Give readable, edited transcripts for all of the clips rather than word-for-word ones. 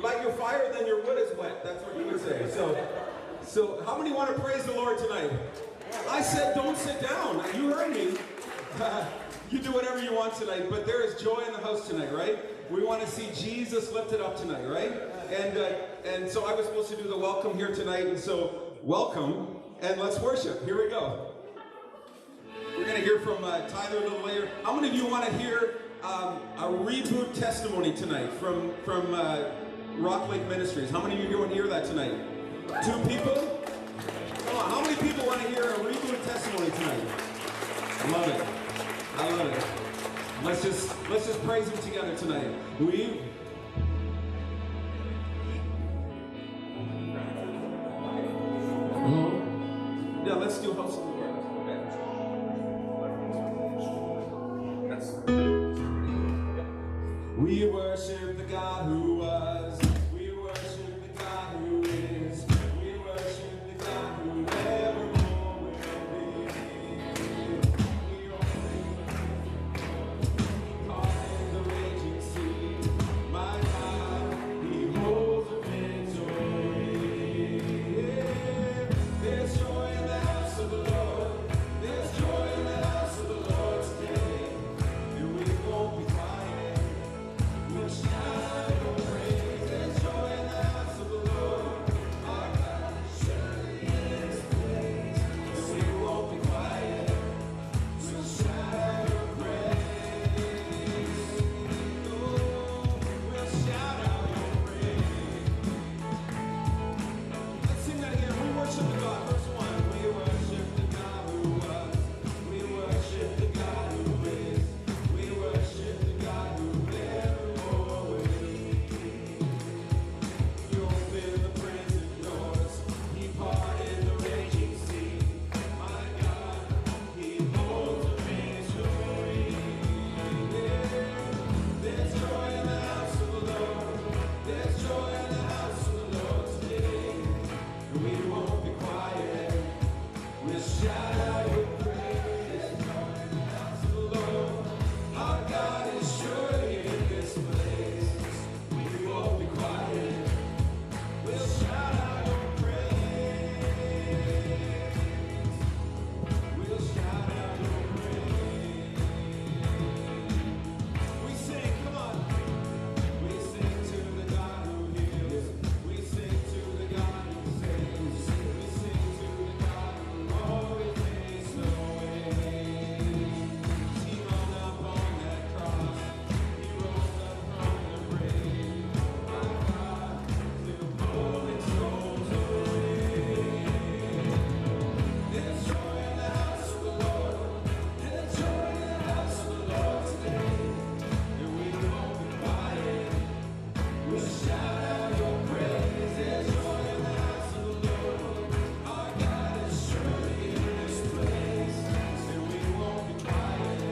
light your fire, then your wood is wet. That's what you would say. So how many want to praise the Lord tonight? I said don't sit down. You heard me. You do whatever you want tonight, but there is joy in the house tonight, right? We want to see Jesus lifted up tonight, right? And so I was supposed to do the welcome here tonight, and so welcome, and let's worship. Here we go. We're going to hear from Tyler a little later. How many of you want to hear a reboot testimony tonight from Rock Lake Ministries? How many of you want to hear that tonight? 2 people? Come on, how many people want to hear a reboot testimony tonight? I love it. I love it. Let's just praise him together tonight. Yeah, let's do House of the Lord. We worship the God who was. We worship the God who is. We worship the God who evermore will be. We caught in the raging sea. My God, He holds the victory. There's joy in the house of the Lord. There's joy in the house of the Lord today. And we won't be quiet. We'll shout your praise. There's joy in the house of the Lord. Our God is surely in His place. And we won't be quiet. We'll shout your praise. Oh, we'll shout out your praise. Let's sing that again. We worship the God. Verse 1. We worship the God who was. We worship the God who is. We worship the God who evermore will be. You open the prison doors. He parted the raging sea. My God, He holds the victory. There's joy in the house of the Lord. There's joy in the house of the Lord today. And we won't be quiet. We'll shout out your praise. There's joy in the house of the Lord. Our God is surely in this place. We won't be quiet. We'll shout out your praise. We'll shout out your praise. We sing, come on. We sing to the God who heals. We sing to the God who saves. We sing to the God who always makes a way. He hung up on that cross. He rose up from the grave. My God, till holy souls away. There's joy in the house of the Lord. There's joy in the house of the Lord today. And we won't be quiet. We'll shout out your praise. There's joy in the house of the Lord. Our God is surely in this place. And we won't be quiet.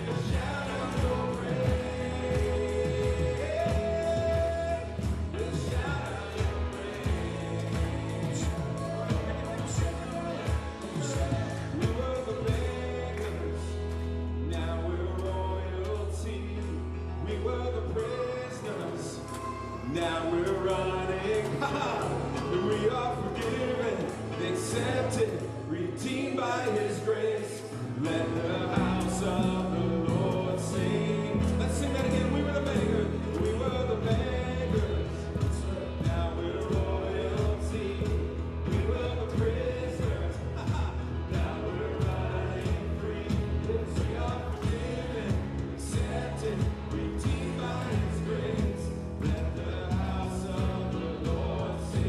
We'll shout out your praise. We'll shout out your praise. We were the beggars, now we're royalty. We were the prisoners, now we're running. We are forgiven, accepted, redeemed by His grace. Let the house of the Lord sing. Let's sing that again. We were the beggars. We were the beggars. Now we're royalty. We were the prisoners. Now we're running free. We are forgiven, accepted, redeemed by His grace. Let the house of the Lord sing.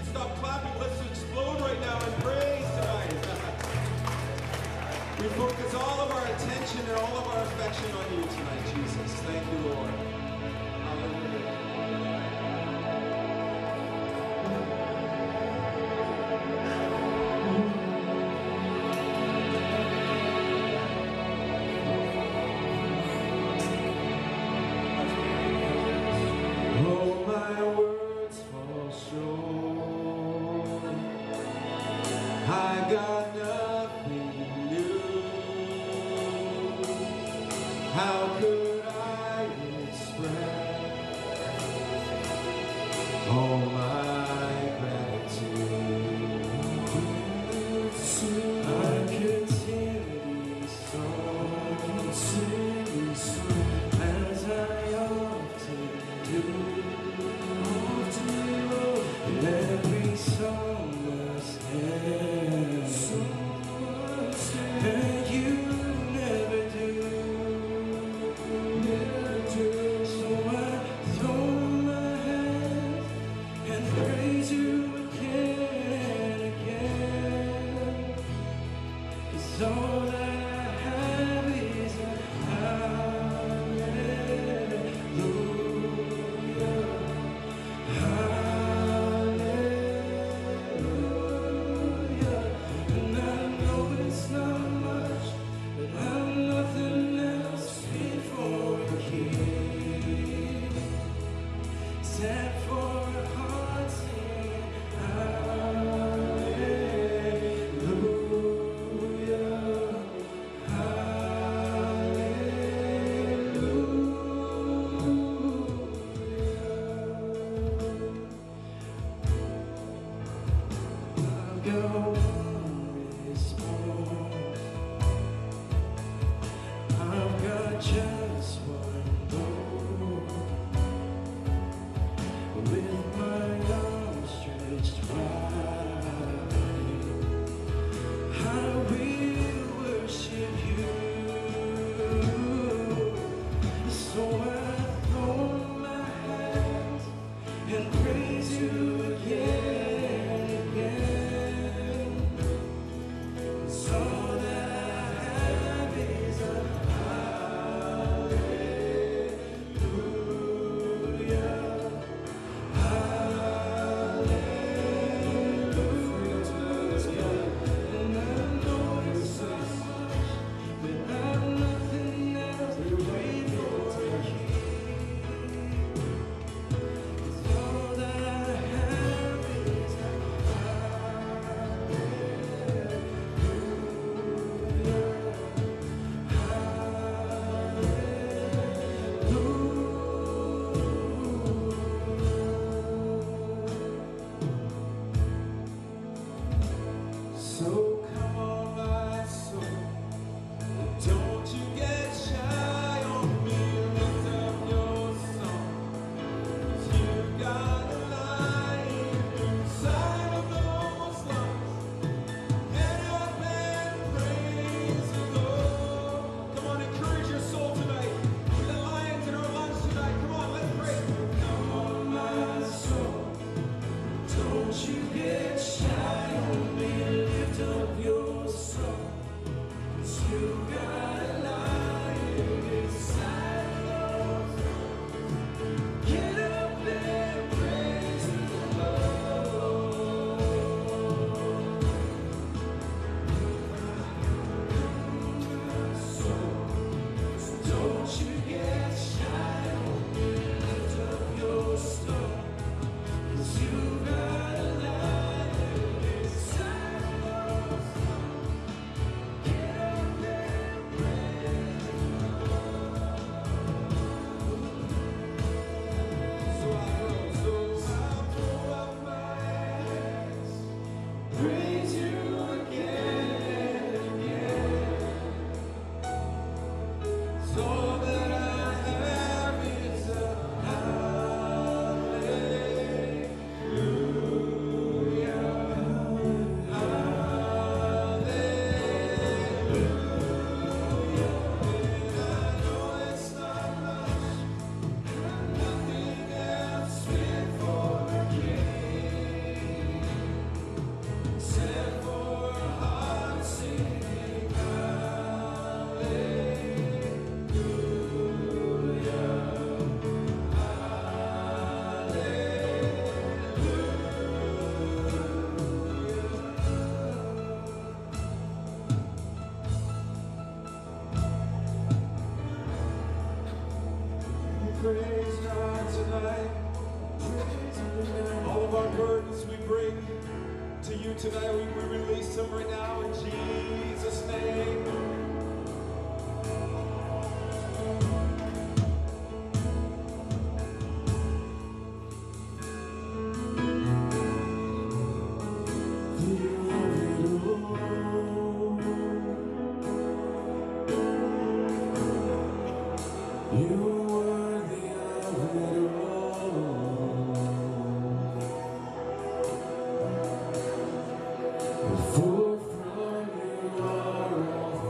should stop clapping. Let's explode right now in praise tonight. We focus all of our attention and all of our affection on you tonight, Jesus. Thank you, Lord. Hallelujah. Oh, my words fall short. I got nothing new. How could I express all my gratitude? I could sing these songs as I often do. And every song must end, and you never do. So I throw my hands and praise you again and again. 'Cause all that I have is a hallelujah. Hallelujah. And I know it's not much, but I'm nothing else fit for a king, except for a heart singing hallelujah. I've got one response. I've got just one goal. With my arms stretched wide, I will worship you. So I throw my hands and praise you again and again. 'Cause all that I have is a hallelujah. Hallelujah. And I know it's so much, but I'm nothing else but wait for a king. 'Cause all that I have is a So come on, my soul, don't you get shy on me. Lift up your song, 'cause you got a lion inside of those lungs. Get up and praise the Lord. Come on, encourage your soul tonight. With the lions in our lungs tonight. Come on, let's pray. Come on, my soul, don't you get shy on me. Lift up your song, 'cause you got a lion inside of those lungs. Get up and praise the Lord. So don't you get shy on me. Lift up your song, 'cause you got a lion Tonight we release him right now in Jesus' name. You're worthy of it all. For from you are all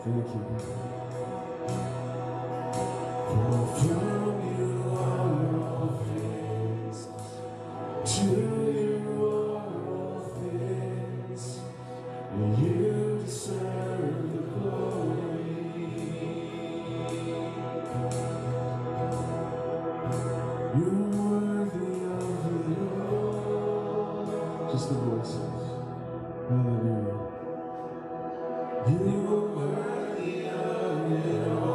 Thank you. For from you are all things, to you are all things, and you deserve the glory. You're worthy of it all. Just the voices. Hallelujah. You are worthy of it all.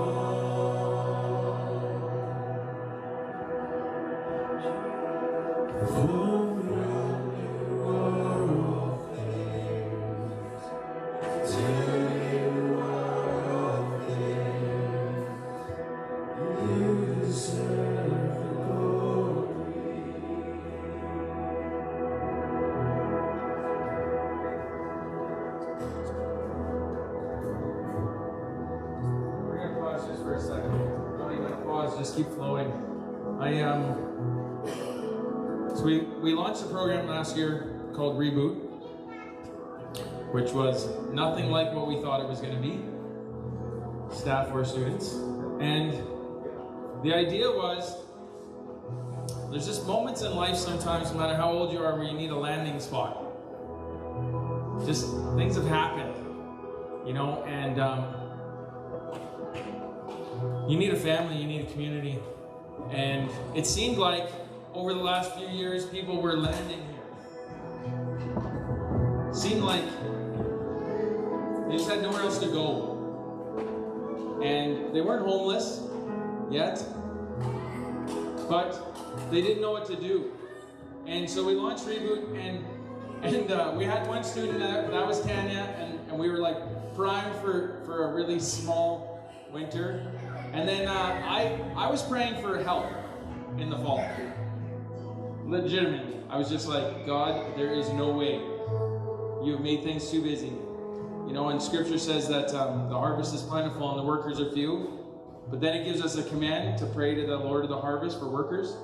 From you are all things, to you are all things. You deserve the glory. We're going to pause just for a second. Don't even pause, just keep flowing. So we launched a program last year called Reboot, which was nothing like what we thought it was going to be, staff or students. And the idea was, there's just moments in life sometimes, no matter how old you are, where you need a landing spot. Just things have happened, you know, and you need a family, you need a community. And it seemed like over the last few years, people were landing here. It seemed like they just had nowhere else to go. And they weren't homeless yet, but they didn't know what to do. And so we launched Reboot, and we had one student, that was Tanya, and we were like primed for a really small winter. And then I was praying for help in the fall. Legitimately. I was just like, God, there is no way. You have made things too busy. You know, and scripture says that the harvest is plentiful and the workers are few. But then it gives us a command to pray to the Lord of the harvest for workers.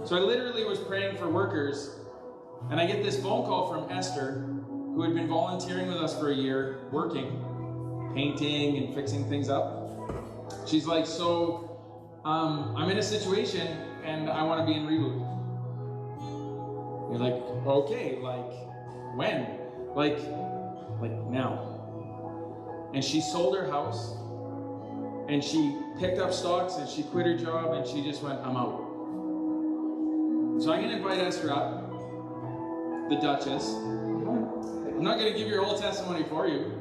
So I literally was praying for workers, and I get this phone call from Esther, who had been volunteering with us for a year, working, painting and fixing things up. She's like, so I'm in a situation and I want to be in Reboot. You're like, okay, like when? Like now. And she sold her house, and she picked up stocks, and she quit her job, and she just went, I'm out. So I'm going to invite Esther up, the Duchess. I'm not going to give your whole testimony for you.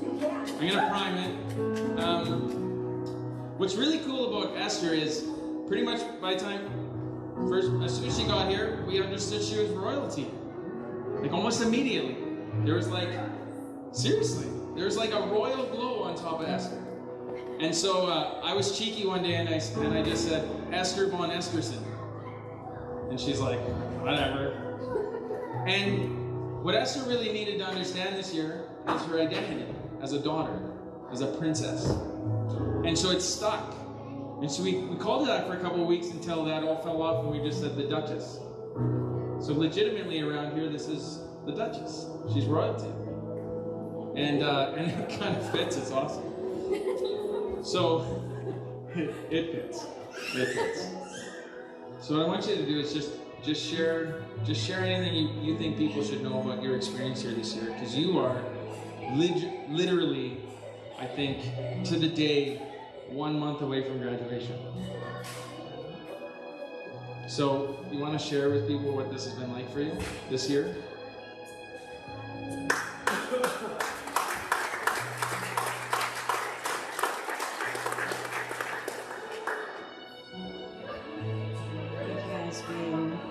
I'm going to prime it. What's really cool about Esther is pretty much by the time, as soon as she got here, we understood she was royalty. Like almost immediately. There was like, seriously, there was like a royal glow on top of Esther. And so I was cheeky one day and I just said, Esther von Esterson. And she's like, whatever. And what Esther really needed to understand this year is her identity as a daughter, as a princess. And so it stuck. And so we called it that for a couple of weeks until that all fell off and we just said the Duchess. So legitimately around here, this is the Duchess. She's royalty. And it kind of fits, it's awesome. So, it fits. It fits. So what I want you to do is just share anything you think people should know about your experience here this year, because you are literally, I think, to the day, 1 month away from graduation. So, you want to share with people what this has been like for you this year?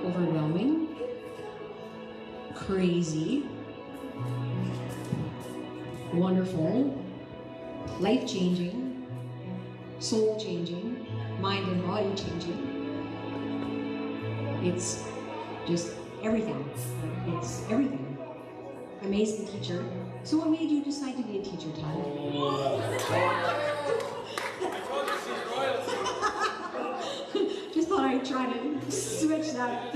Overwhelming, crazy, wonderful, life-changing, soul-changing, mind and body changing. It's just everything. It's everything. Amazing teacher. So what made you decide to be a teacher, Todd? I told you she's royalty. Just thought I'd try to switch that.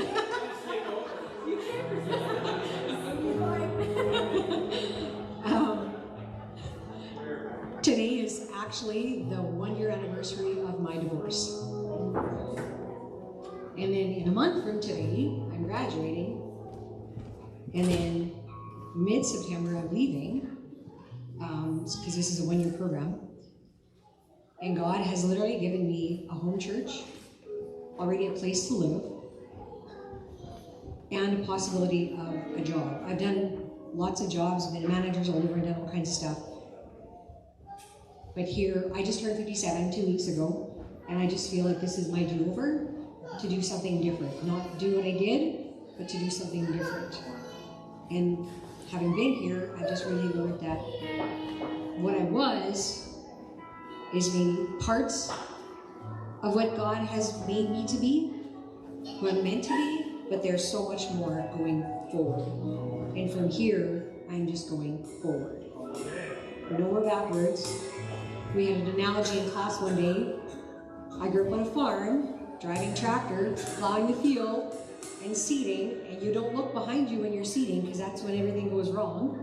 Today is actually the 1-year anniversary of my divorce. And then in a month from today, I'm graduating. And then mid-September, I'm leaving, because this is a 1-year program. And God has literally given me a home church, already a place to live, and a possibility of a job. I've done lots of jobs, I've been a manager all over and done all kinds of stuff. But here, I just turned 57 2 weeks ago, and I just feel like this is my do-over to do something different. Not do what I did, but to do something different. And having been here, I just really learned that what I was is maybe parts of what God has made me to be, who I'm meant to be, but there's so much more going forward. And from here, I'm just going forward. No more backwards. We had an analogy in class one day. I grew up on a farm, driving tractor, plowing the field, and seeding, and you don't look behind you when you're seeding, because that's when everything goes wrong.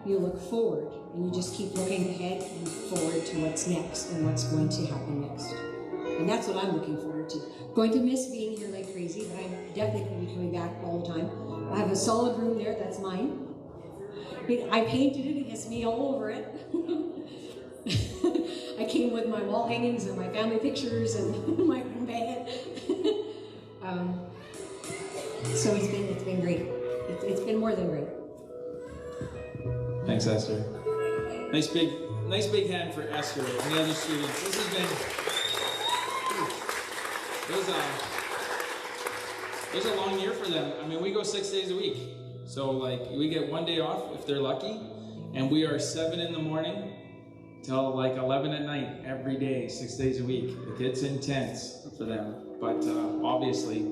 You look forward, and you just keep looking ahead and forward to what's next and what's going to happen next. And that's what I'm looking forward to. Going to miss being here like crazy, but I'm definitely going to be coming back all the time. I have a solid room there, that's mine. I painted it, it has me all over it. I came with my wall hangings and my family pictures and my bed. So it's been great. It's been more than great. Thanks, Esther. Nice big hand for Esther and the other students. This has been it was a long year for them. I mean, we go 6 days a week, so like we get 1 day off if they're lucky, and we are 7 in the morning till like 11 at night every day, 6 days a week. It gets intense for them, but obviously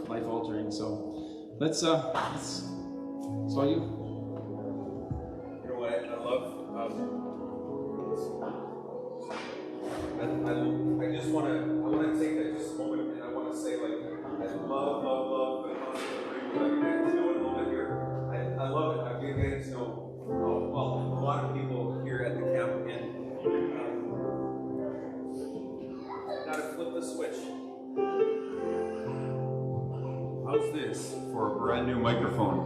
life altering. So let's so you. You know what I love? I just want to take that just a moment, and I want to say, like, I love the concept of Reboot. I'm getting to know it a little bit here. I love it. I'm getting to know a lot of people here at the camp, and gotta flip the switch. How's this for a brand new microphone?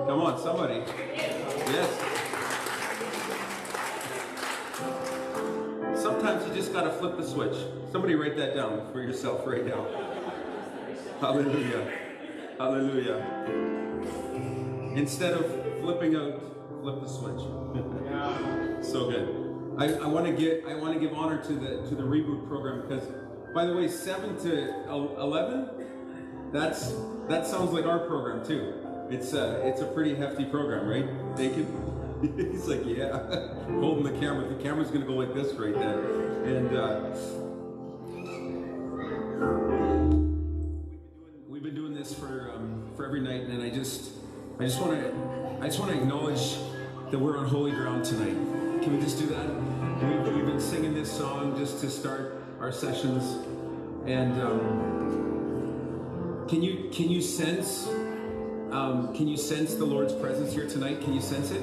Come on, somebody. Yes. Sometimes you just gotta flip the switch. Somebody write that down for yourself right now. Hallelujah. Hallelujah. Instead of flipping out, flip the switch. So good. I want to give honor to the Reboot program, because, by the way, 7 to 11, that sounds like our program too. It's a pretty hefty program, right? Dakin? He's like, yeah, holding the camera. The camera's gonna go like this right there, and we've been doing this for every night, and I just want to acknowledge that we're on holy ground tonight. Can we just do that? We've been singing this song just to start our sessions, and can you sense the Lord's presence here tonight? Can you sense it?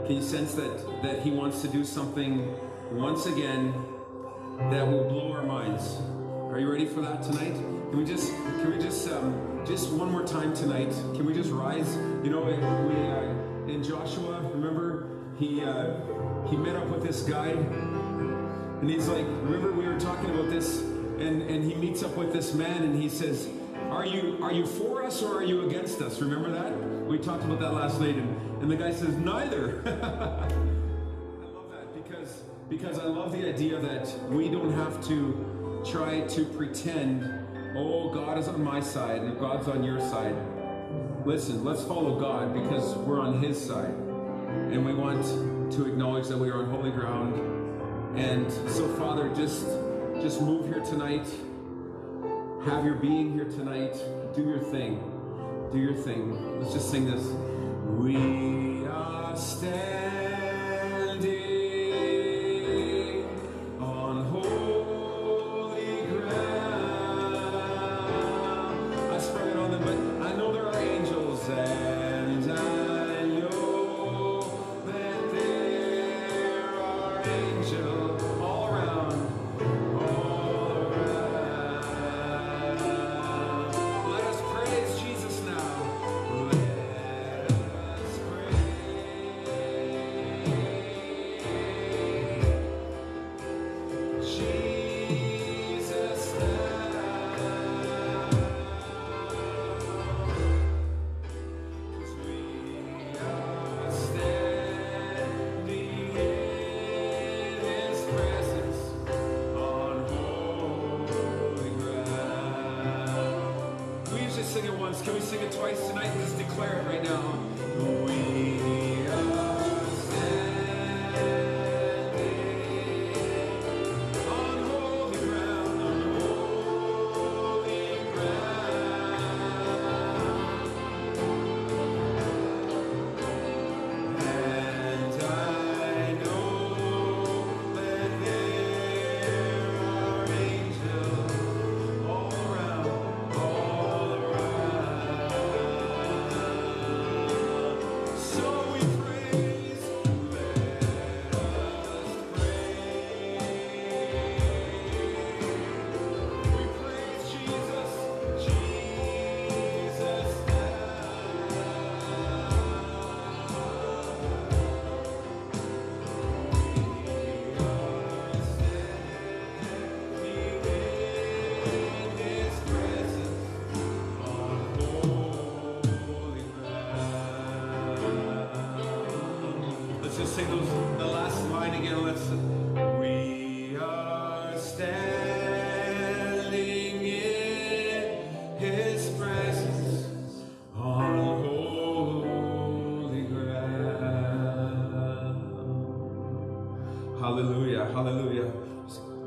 Can you sense that He wants to do something once again that will blow our minds? Are you ready for that tonight? Can we just one more time tonight? Can we just rise? You know, we in Joshua, remember he met up with this guy, and he's like, remember we were talking about this, and he meets up with this man, and he says, Are you for us or are you against us? Remember that? We talked about that last night, and the guy says, neither. I love that because I love the idea that we don't have to try to pretend, oh, God is on my side and God's on your side. Listen, let's follow God because we're on His side. And we want to acknowledge that we are on holy ground. And so, Father, just move here tonight. Have your being here tonight. Do your thing. Do your thing. Let's just sing this. We are standing on holy ground. I sprung it on them, but I know there are angels, and I know that there are angels. Can we sing it twice tonight? Just declare it right now. We are standing on holy ground, on holy ground. And I know that there are angels all around, all around. So we praise, let us praise. We praise Jesus, Jesus now. Let's just sing the last line again. We are standing in His presence on holy ground. Hallelujah, hallelujah.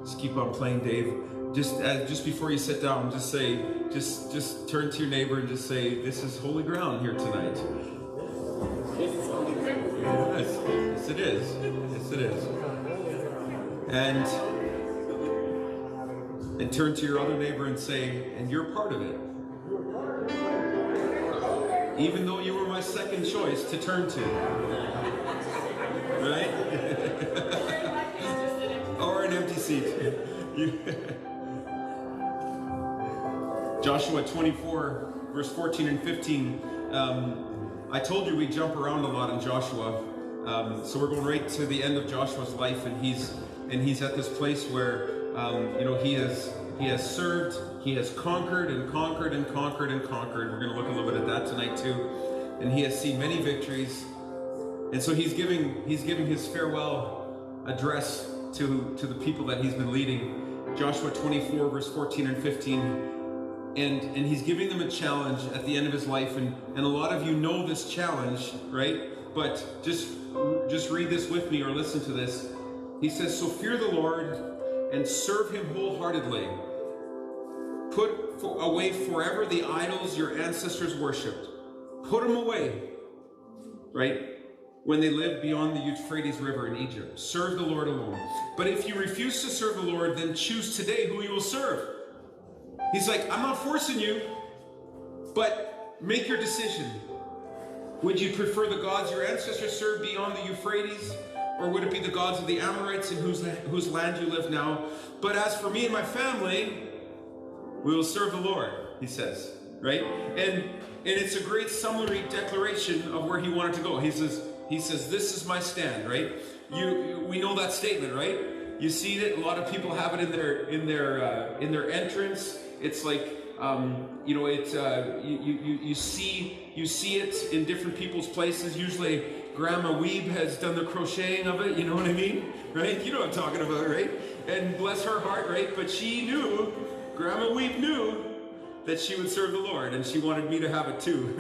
Just keep on playing, Dave. Just before you sit down, just say, just turn to your neighbor and just say, this is holy ground here tonight. Yes, yes it is. Yes it is. And turn to your other neighbor and say, and you're part of it. Even though you were my second choice to turn to. Right? Or an empty seat. Joshua 24, verse 14 and 15. I told you we jump around a lot in Joshua. So we're going right to the end of Joshua's life, and he's at this place where he has served, he has conquered and conquered and conquered and conquered. We're going to look a little bit at that tonight too. And he has seen many victories. And so he's giving his farewell address to the people that he's been leading. Joshua 24, verse 14 and 15. And he's giving them a challenge at the end of his life, and a lot of you know this challenge, right? But just read this with me or listen to this. He says, so fear the Lord and serve him wholeheartedly. Put away forever the idols your ancestors worshipped. Put them away, right? When they lived beyond the Euphrates River in Egypt. Serve the Lord alone. But if you refuse to serve the Lord, then choose today who you will serve. He's like, I'm not forcing you, but make your decision. Would you prefer the gods your ancestors served beyond the Euphrates? Or would it be the gods of the Amorites in whose land you live now? But as for me and my family, we will serve the Lord, he says, right? And it's a great summary declaration of where he wanted to go. He says, this is my stand, right? We know that statement, right? You see it. A lot of people have it in their entrance. It's like you see it in different people's places. Usually, Grandma Weeb has done the crocheting of it. You know what I mean, right? You know what I'm talking about, right? And bless her heart, right? But Grandma Weeb knew that she would serve the Lord, and she wanted me to have it too.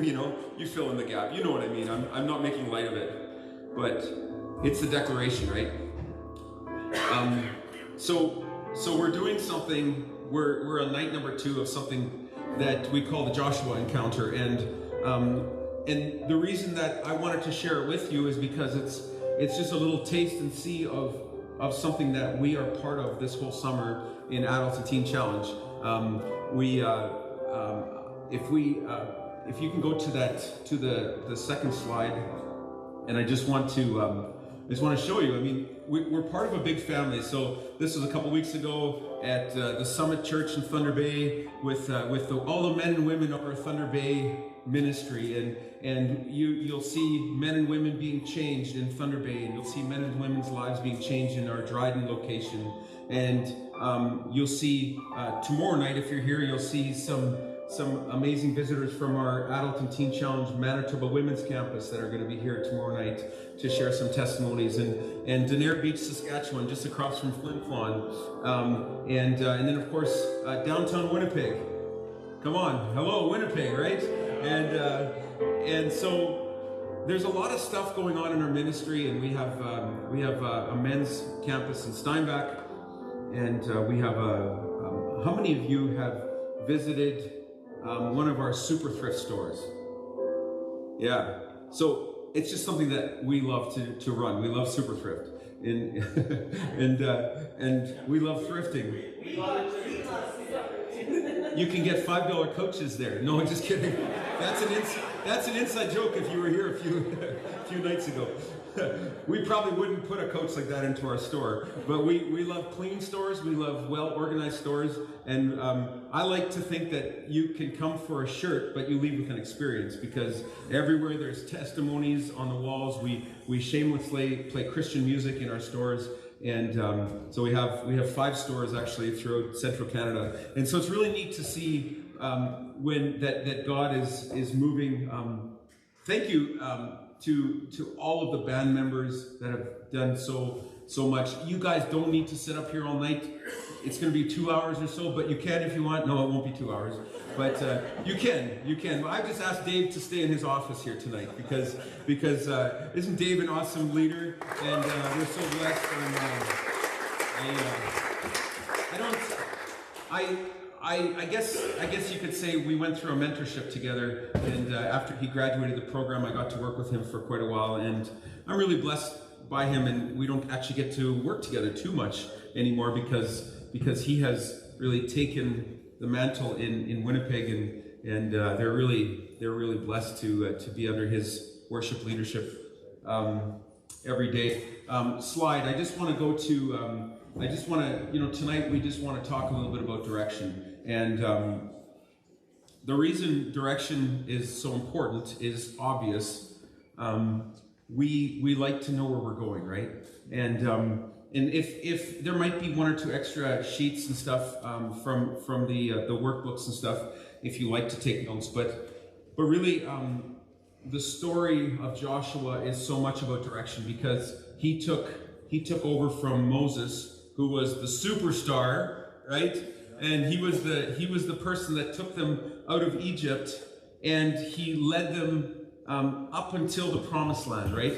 You fill in the gap. You know what I mean. I'm not making light of it, but it's the declaration, right? So we're doing something. We're on night number 2 of something that we call the Joshua Encounter, and the reason that I wanted to share it with you is because it's just a little taste and see of something that we are part of this whole summer in Adult and Teen Challenge. If you can go to the second slide, and I just want to show you. I mean, we're part of a big family. So this was a couple weeks ago at the Summit Church in Thunder Bay with all the men and women of our Thunder Bay ministry, and you'll see men and women being changed in Thunder Bay, and you'll see men and women's lives being changed in our Dryden location, and you'll see tomorrow night, if you're here, you'll see some amazing visitors from our Adult and Teen Challenge Manitoba Women's Campus that are going to be here tomorrow night to share some testimonies, and Denair Beach, Saskatchewan, just across from Flin Flon, and then of course downtown Winnipeg. Come on, hello Winnipeg, right? And so there's a lot of stuff going on in our ministry, and we have a men's campus in Steinbach, and we have how many of you have visited one of our super thrift stores? Yeah. So it's just something that we love to run. We love super thrift, and we love thrifting. You can get $5 coaches there. No, I'm just kidding. That's an inside joke. If you were here a few nights ago, we probably wouldn't put a coach like that into our store. But we love clean stores. We love well-organized stores. And I like to think that you can come for a shirt, but you leave with an experience, because everywhere there's testimonies on the walls. We shamelessly play Christian music in our stores. And so we have 5 stores actually throughout Central Canada, and so it's really neat to see when that God is moving. Thank you to all of the band members that have done so much. You guys don't need to sit up here all night. It's going to be 2 hours or so, but you can if you want. No, it won't be 2 hours, but you can. I've just asked Dave to stay in his office here tonight because isn't Dave an awesome leader? And we're so blessed. And I guess you could say we went through a mentorship together, and after he graduated the program, I got to work with him for quite a while, and I'm really blessed by him. And we don't actually get to work together too much anymore because he has really taken the mantle in Winnipeg, and they're really blessed to be under his worship leadership every day. Slide. I just want to go to. I just want to, tonight we just want to talk a little bit about direction, and the reason direction is so important is obvious. We like to know where we're going, right? And if there might be 1 or 2 extra sheets and stuff from the workbooks and stuff, if you like to take notes, but really the story of Joshua is so much about direction, because he took over from Moses, who was the superstar, right? And he was the person that took them out of Egypt, and he led them up until the promised land, right?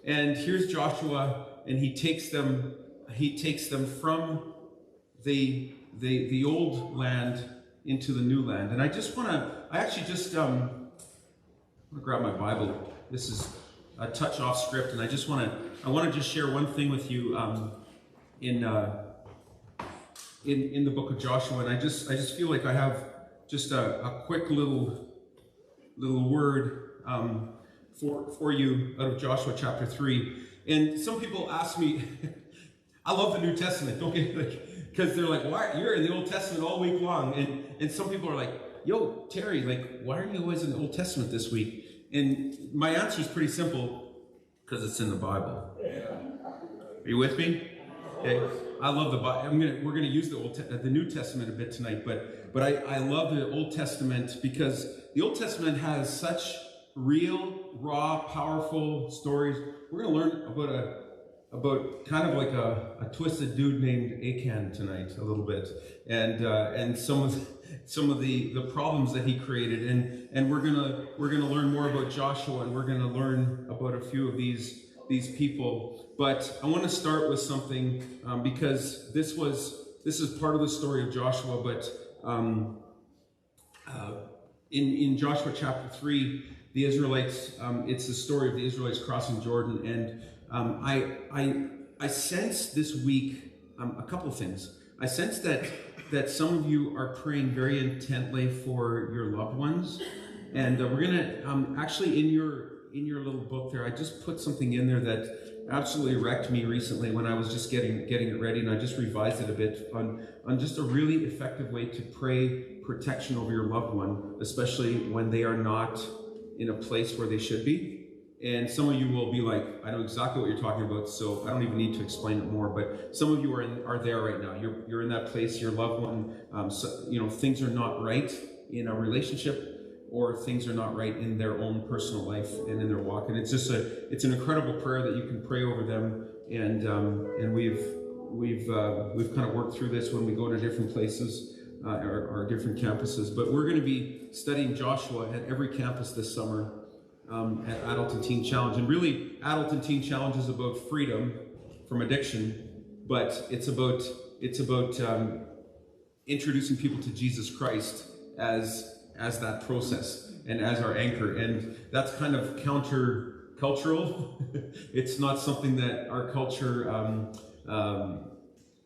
And here's Joshua, and he takes them from the old land into the new land. And I'm gonna grab my Bible. This is a touch off script, and I want to just share one thing with you in the book of Joshua. And I just feel like I have just a quick little word for you out of Joshua chapter 3. And some people ask me, I love the New Testament, don't get because they're like, why you're in the Old Testament all week long? And some people are like, yo, Terry, why are you always in the Old Testament this week? And my answer is pretty simple, because it's in the Bible. Are you with me? Okay. I love the Bible. We're gonna use the New Testament a bit tonight, but I love the Old Testament because the Old Testament has such real, raw, powerful stories. We're gonna learn about kind of like a twisted dude named Achan tonight a little bit, and some of the problems that he created, and we're gonna learn more about Joshua, and we're gonna learn about a few of these people. But I want to start with something because this is part of the story of Joshua. But in Joshua chapter 3, the Israelites, it's the story of the Israelites crossing Jordan, and I sense this week a couple of things. I sense that some of you are praying very intently for your loved ones, and we're gonna actually in your little book there, I just put something in there that absolutely wrecked me recently when I was just getting it ready, and I just revised it a bit on just a really effective way to pray protection over your loved one, especially when they are not in a place where they should be. And some of you will be like, I know exactly what you're talking about, so I don't even need to explain it more. But some of you are there right now. You're in that place. Your loved one, things are not right in a relationship, or things are not right in their own personal life and in their walk. And it's just it's an incredible prayer that you can pray over them. And we've kind of worked through this when we go to different places. our different campuses. But we're going to be studying Joshua at every campus this summer at Adult and Teen Challenge. And really, Adult and Teen Challenge is about freedom from addiction, but it's about introducing people to Jesus Christ as that process and as our anchor. And that's kind of counter-cultural. It's not something that our culture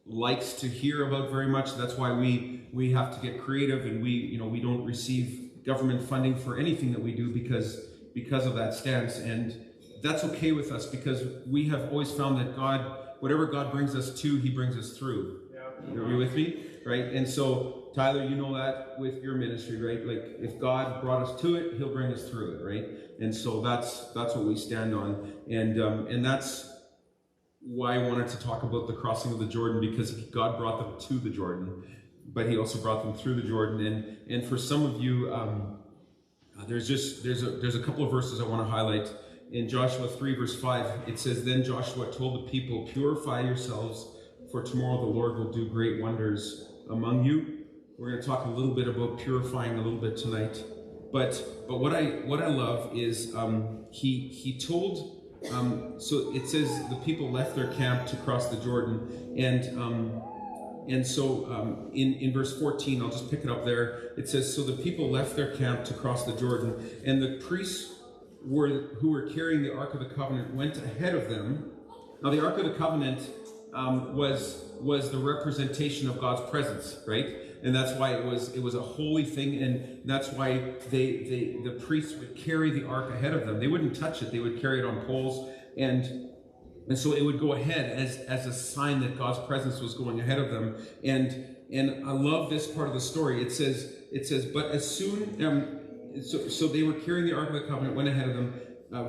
likes to hear about very much. That's why we have to get creative, and we don't receive government funding for anything that we do because of that stance. And that's okay with us, because we have always found that God, whatever God brings us to, He brings us through. Are you with me? Right? And so, Tyler, you know that with your ministry, right? Like, if God brought us to it, He'll bring us through it, right? And so that's what we stand on. And that's why I wanted to talk about the crossing of the Jordan, because God brought them to the Jordan, but He also brought them through the Jordan. And for some of you, there's a couple of verses I want to highlight. In Joshua 3 verse 5, it says, "Then Joshua told the people, 'Purify yourselves, for tomorrow the Lord will do great wonders among you.'" We're going to talk a little bit about purifying a little bit tonight. But what I love is he told. So it says the people left their camp to cross the Jordan, and so in verse 14, I'll just pick it up there. It says, "So the people left their camp to cross the Jordan, and the priests who were carrying the Ark of the Covenant went ahead of them." Now, the Ark of the Covenant was the representation of God's presence, right? And that's why it was a holy thing, and that's why the priests would carry the ark ahead of them. They wouldn't touch it; they would carry it on poles, and so it would go ahead as a sign that God's presence was going ahead of them. And I love this part of the story. It says, "But as soon so they were carrying the Ark of the Covenant, went ahead of them."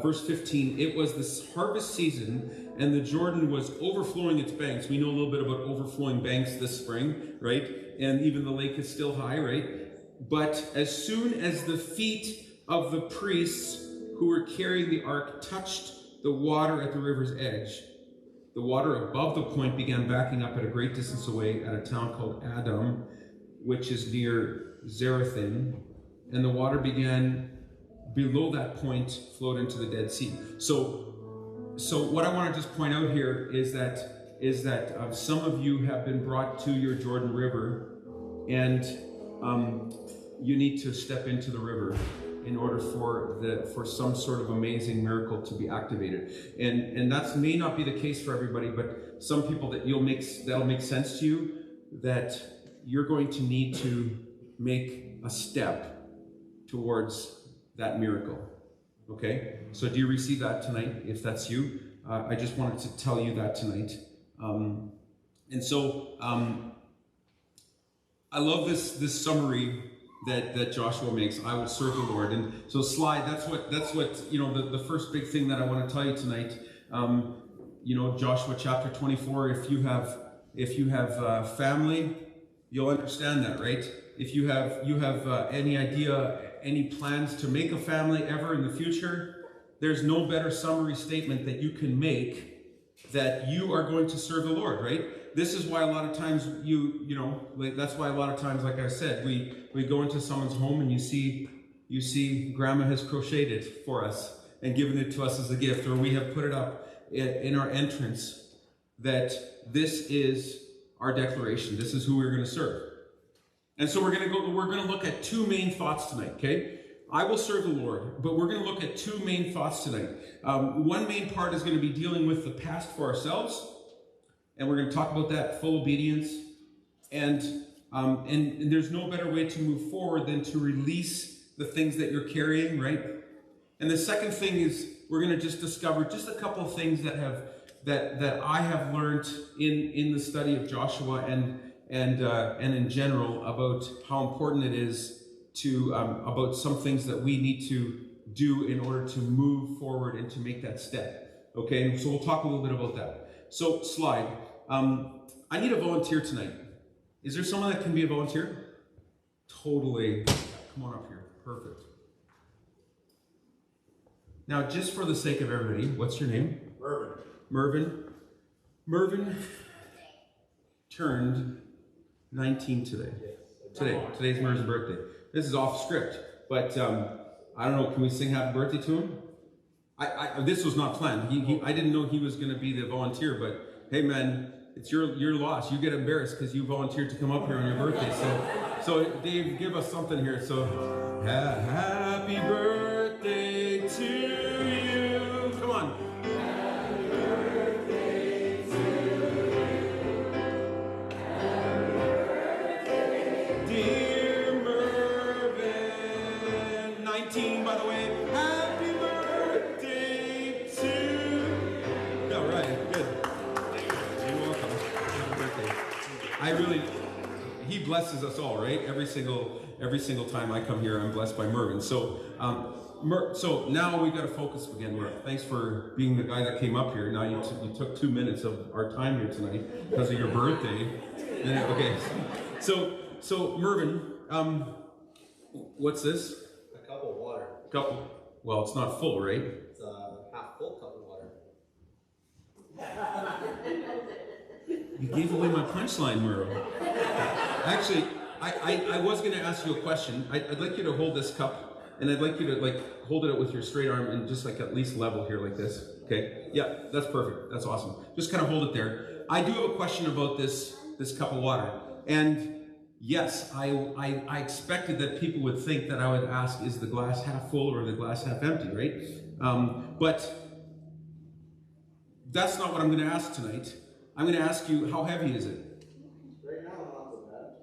Verse 15, "It was this harvest season, and the Jordan was overflowing its banks." We know a little bit about overflowing banks this spring, right? And even the lake is still high, right? "But as soon as the feet of the priests who were carrying the ark touched the water at the river's edge, the water above the point began backing up at a great distance away at a town called Adam, which is near Zarethan, and the water began below that point, flowed into the Dead Sea." So what I want to just point out here is that some of you have been brought to your Jordan River, and you need to step into the river in order for some sort of amazing miracle to be activated. And that may not be the case for everybody, but some people that'll make sense to you, that you're going to need to make a step towards that miracle. Okay? So do you receive that tonight? If that's you, I just wanted to tell you that tonight. I love this summary that Joshua makes. "I will serve the Lord." And so slide, that's what the first big thing that I want to tell you tonight. Joshua chapter 24, if you have family, you'll understand that, right? If you have any idea, any plans to make a family ever in the future, there's no better summary statement that you can make that you are going to serve the Lord, right? This is why a lot of times that's why a lot of times, like I said, we go into someone's home and you see grandma has crocheted it for us and given it to us as a gift, or we have put it up in our entrance, that this is our declaration. This is who we're going to serve. And so we're going to look at two main thoughts tonight, okay? I will serve the Lord, but we're going to look at two main thoughts tonight. One main part is going to be dealing with the past for ourselves, and we're going to talk about that, full obedience. And there's no better way to move forward than to release the things that you're carrying, right? And the second thing is we're going to just discover just a couple of things that I have learned in the study of Joshua and in general about how important it is to about some things that we need to do in order to move forward and to make that step. Okay, and so we'll talk a little bit about that. So slide. I need a volunteer tonight. Is there someone that can be a volunteer? Totally. Come on up here. Perfect. Now, just for the sake of everybody, what's your name? Mervin. Mervin turned 19 today. Today. Today's Merv's birthday. This is off script, but I don't know. Can we sing happy birthday to him? This was not planned. I didn't know he was going to be the volunteer, but hey, man, it's your loss. You get embarrassed because you volunteered to come up here on your birthday. So Dave, give us something here. So, happy birthday to you. Come on. Happy birthday to you. Happy birthday, Dear Mervyn, 19, by the way. Happy birthday to. All right, good. You're welcome. Happy birthday. He blesses us all, right? Every single time I come here, I'm blessed by Mervyn. So, so now we've got to focus again, Merv. Thanks for being the guy that came up here. Now you took 2 minutes of our time here tonight because of your birthday. Okay. So Mervyn, what's this? A cup of water. Couple. Well, it's not full, right? It's a half full cup of water. You gave away my punchline, Merv. Actually, I was going to ask you a question. I'd like you to hold this cup, and I'd like you to hold it out with your straight arm and just at least level here like this. Okay? Yeah, that's perfect. That's awesome. Just kind of hold it there. I do have a question about this cup of water. And yes, I expected that people would think that I would ask, is the glass half full or the glass half empty, right? But that's not what I'm going to ask tonight. I'm going to ask you, how heavy is it? Right now, not so bad.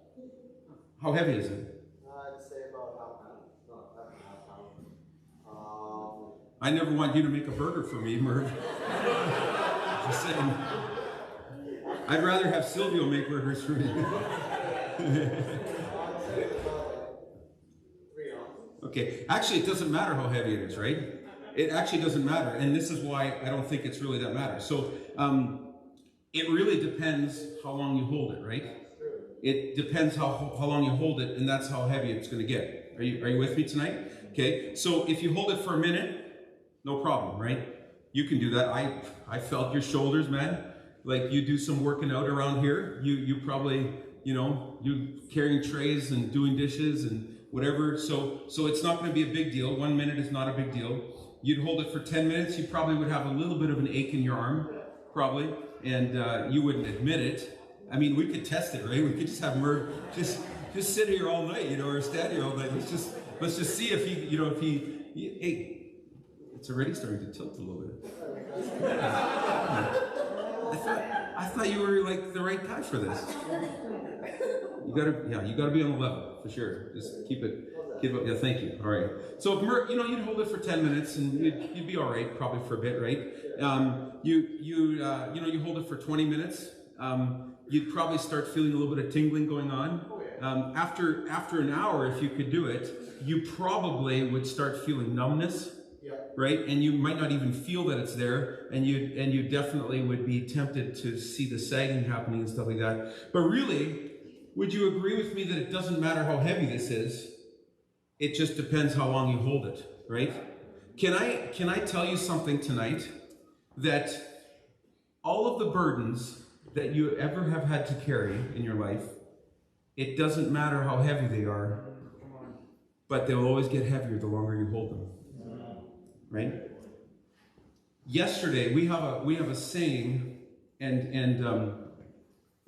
How heavy is it? I'd say about half pound. Not half pound. I never want you to make a burger for me, Merv. Just saying. I'd rather have Silvio make burgers for me. I'd say it's about 3 ounces. Okay, actually, it doesn't matter how heavy it is, right? It actually doesn't matter, and this is why I don't think it's really that matter. So, it really depends how long you hold it, right? It depends how long you hold it, and that's how heavy it's going to get. Are you with me tonight? Okay, so if you hold it for a minute, no problem, right? You can do that. I felt your shoulders, man. Like you do some working out around here. You probably, you carrying trays and doing dishes and whatever. So it's not going to be a big deal. 1 minute is not a big deal. You'd hold it for 10 minutes. You probably would have a little bit of an ache in your arm, probably, and you wouldn't admit it. I mean, we could test it, right? We could just have Merv just sit here all night, or stand here all night. Let's just see if hey, it's already starting to tilt a little bit. I thought you were like the right guy for this. You gotta be on the level for sure. Just keep it. Yeah, thank you. All right. So if Merv, you'd hold it for 10 minutes and you'd be all right, probably for a bit, right? You hold it for 20 minutes. You'd probably start feeling a little bit of tingling going on. After an hour, if you could do it, you probably would start feeling numbness, right? And you might not even feel that it's there, and you definitely would be tempted to see the sagging happening and stuff like that. But really, would you agree with me that it doesn't matter how heavy this is? It just depends how long you hold it, right? Can I tell you something tonight? That all of the burdens that you ever have had to carry in your life, it doesn't matter how heavy they are, but they'll always get heavier the longer you hold them, right? Yesterday we have a saying, and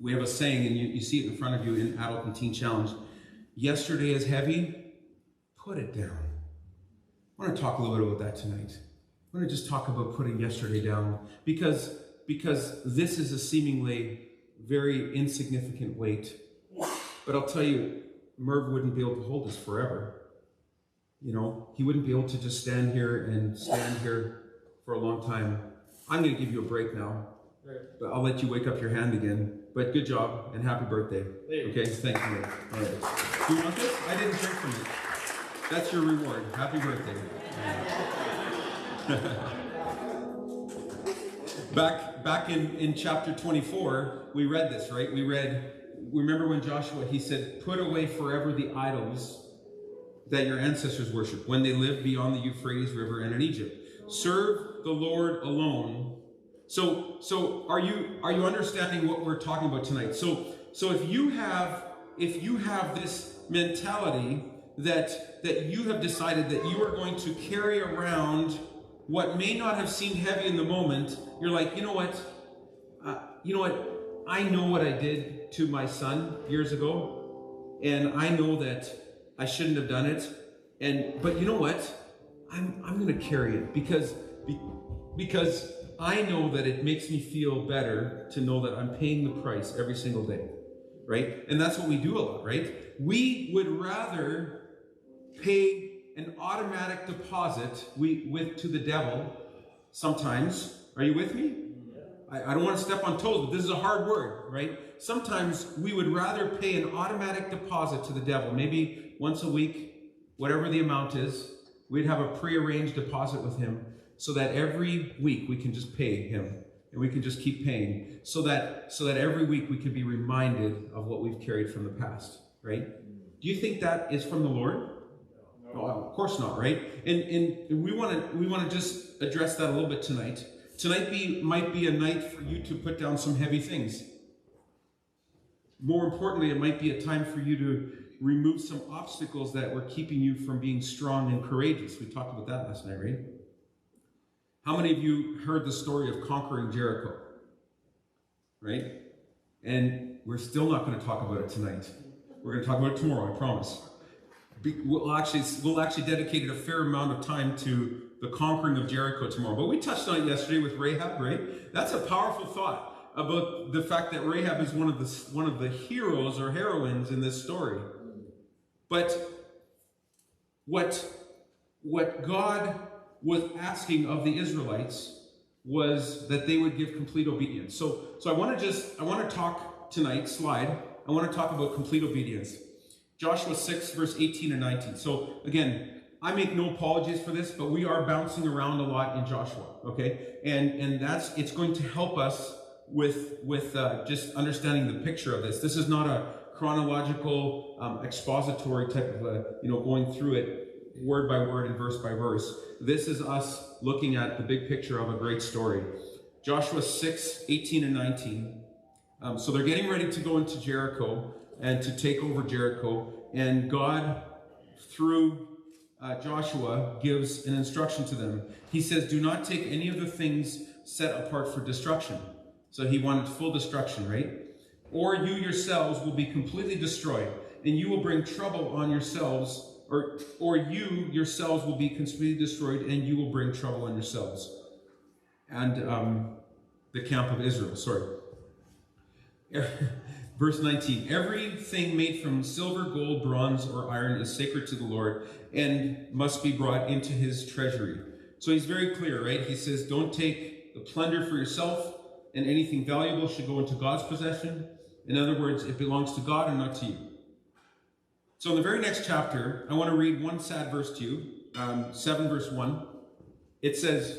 we have a saying, and you see it in front of you in Adult and Teen Challenge. Yesterday is heavy. Put it down. I want to talk a little bit about that tonight. I want to just talk about putting yesterday down because this is a seemingly very insignificant weight. But I'll tell you, Merv wouldn't be able to hold this forever. He wouldn't be able to just stand here for a long time. I'm going to give you a break now, but I'll let you wake up your hand again. But good job and happy birthday. Okay, thanks, Merv. All right. Do you want this? I didn't drink from it. That's your reward. Happy birthday. Back in chapter 24, we read this, right? Remember when Joshua, he said, put away forever the idols that your ancestors worshipped when they lived beyond the Euphrates River and in Egypt. Serve the Lord alone. So are you understanding what we're talking about tonight? So if you have if you have this mentality that you have decided that you are going to carry around what may not have seemed heavy in the moment, you're like, you know what, I know what I did to my son years ago, and I know that I shouldn't have done it, but you know what, I'm going to carry it because I know that it makes me feel better to know that I'm paying the price every single day, right? And that's what we do a lot, right? We would rather pay an automatic deposit to the devil sometimes. Are you with me? I don't want to step on toes, but this is a hard word, right? Sometimes we would rather pay an automatic deposit to the devil, maybe once a week, whatever the amount is. We'd have a prearranged deposit with him so that every week we can just pay him, and we can just keep paying, so that every week we can be reminded of what we've carried from the past, right? Do you think that is from the Lord? No, of course not, right? And we want to just address that a little bit tonight. Tonight might be a night for you to put down some heavy things. More importantly, it might be a time for you to remove some obstacles that were keeping you from being strong and courageous. We talked about that last night, right? How many of you heard the story of conquering Jericho? Right? And we're still not going to talk about it tonight. We're going to talk about it tomorrow, I promise. We'll actually dedicate a fair amount of time to the conquering of Jericho tomorrow. But we touched on it yesterday with Rahab, right? That's a powerful thought about the fact that Rahab is one of the heroes or heroines in this story. But what God was asking of the Israelites was that they would give complete obedience. So I want to talk tonight, I want to talk about complete obedience. Joshua 6, verse 18 and 19. So again, I make no apologies for this, but we are bouncing around a lot in Joshua, okay? And it's going to help us with just understanding the picture of this. This is not a chronological, expository type of, going through it word by word and verse by verse. This is us looking at the big picture of a great story. Joshua 6, 18 and 19. So they're getting ready to go into Jericho and to take over Jericho. And God, through Joshua, gives an instruction to them. He says, do not take any of the things set apart for destruction. So he wanted full destruction, right? Or you yourselves will be completely destroyed, and you will bring trouble on yourselves, or you yourselves will be completely destroyed, and you will bring trouble on yourselves. And the camp of Israel, sorry. Verse 19, everything made from silver, gold, bronze, or iron is sacred to the Lord and must be brought into his treasury. So he's very clear, right? He says, don't take the plunder for yourself, and anything valuable should go into God's possession. In other words, it belongs to God and not to you. So in the very next chapter, I want to read one sad verse to you, 7 verse 1. It says,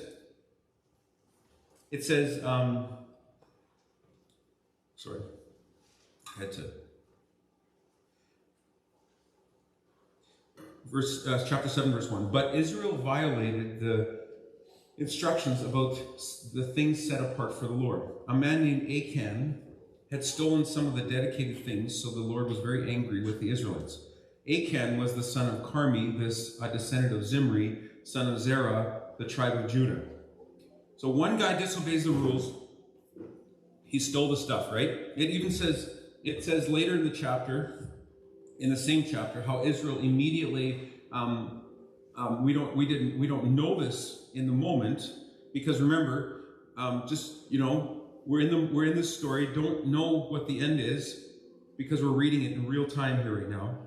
sorry, I had to. Chapter 7, verse 1. But Israel violated the instructions about the things set apart for the Lord. A man named Achan had stolen some of the dedicated things, so the Lord was very angry with the Israelites. Achan was the son of Carmi, a descendant of Zimri, son of Zerah, the tribe of Judah. So one guy disobeys the rules. He stole the stuff, right? It says later in the chapter, in the same chapter, how Israel immediately, we don't know this in the moment, because remember, we're in this story, don't know what the end is, because we're reading it in real time here right now.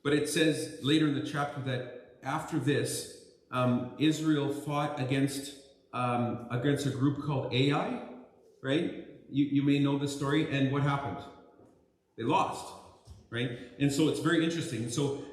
But it says later in the chapter that after this, Israel fought against a group called Ai, right? You may know this story, and what happened? They lost, right? And so it's very interesting. So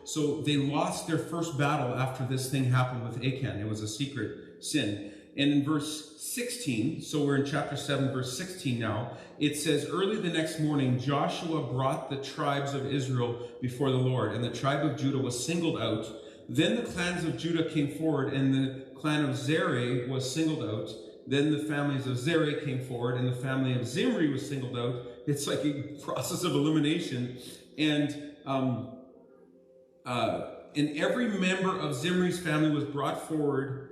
they lost their first battle after this thing happened with Achan. It was a secret sin. And in verse 16, so we're in chapter 7, verse 16 now, it says, early the next morning, Joshua brought the tribes of Israel before the Lord, and the tribe of Judah was singled out. Then the clans of Judah came forward, and the clan of Zerah was singled out. Then the families of Zerah came forward, and the family of Zimri was singled out. it's like a process of elimination. And every member of Zimri's family was brought forward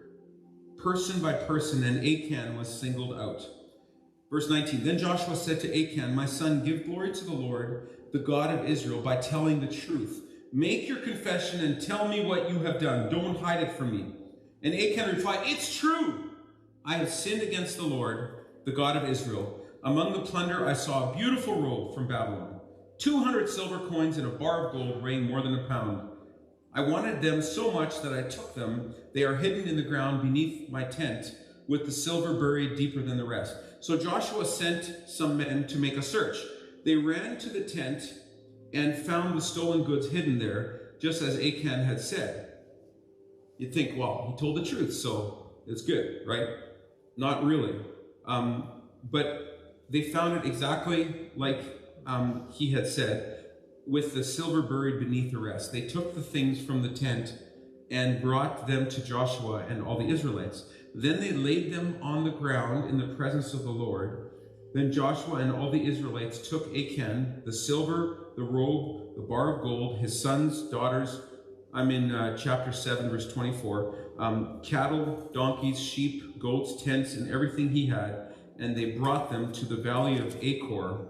person by person, and Achan was singled out. Verse 19, then Joshua said to Achan, my son, give glory to the Lord, the God of Israel, by telling the truth. Make your confession and tell me what you have done. Don't hide it from me. And Achan replied, it's true. I have sinned against the Lord, the God of Israel. Among the plunder I saw a beautiful robe from Babylon, 200 silver coins and a bar of gold weighing more than a pound. I wanted them so much that I took them. They are hidden in the ground beneath my tent, with the silver buried deeper than the rest. So Joshua sent some men to make a search. They ran to the tent and found the stolen goods hidden there, just as Achan had said. You'd think, well, he told the truth, so it's good, right? Not really. But they found it exactly like he had said, with the silver buried beneath the rest. They took the things from the tent and brought them to Joshua and all the Israelites. Then they laid them on the ground in the presence of the Lord. Then Joshua and all the Israelites took Achan, the silver, the robe, the bar of gold, his sons, daughters. I'm in chapter 7, verse 24. Cattle, donkeys, sheep, goats, tents, and everything he had. And they brought them to the valley of Achor.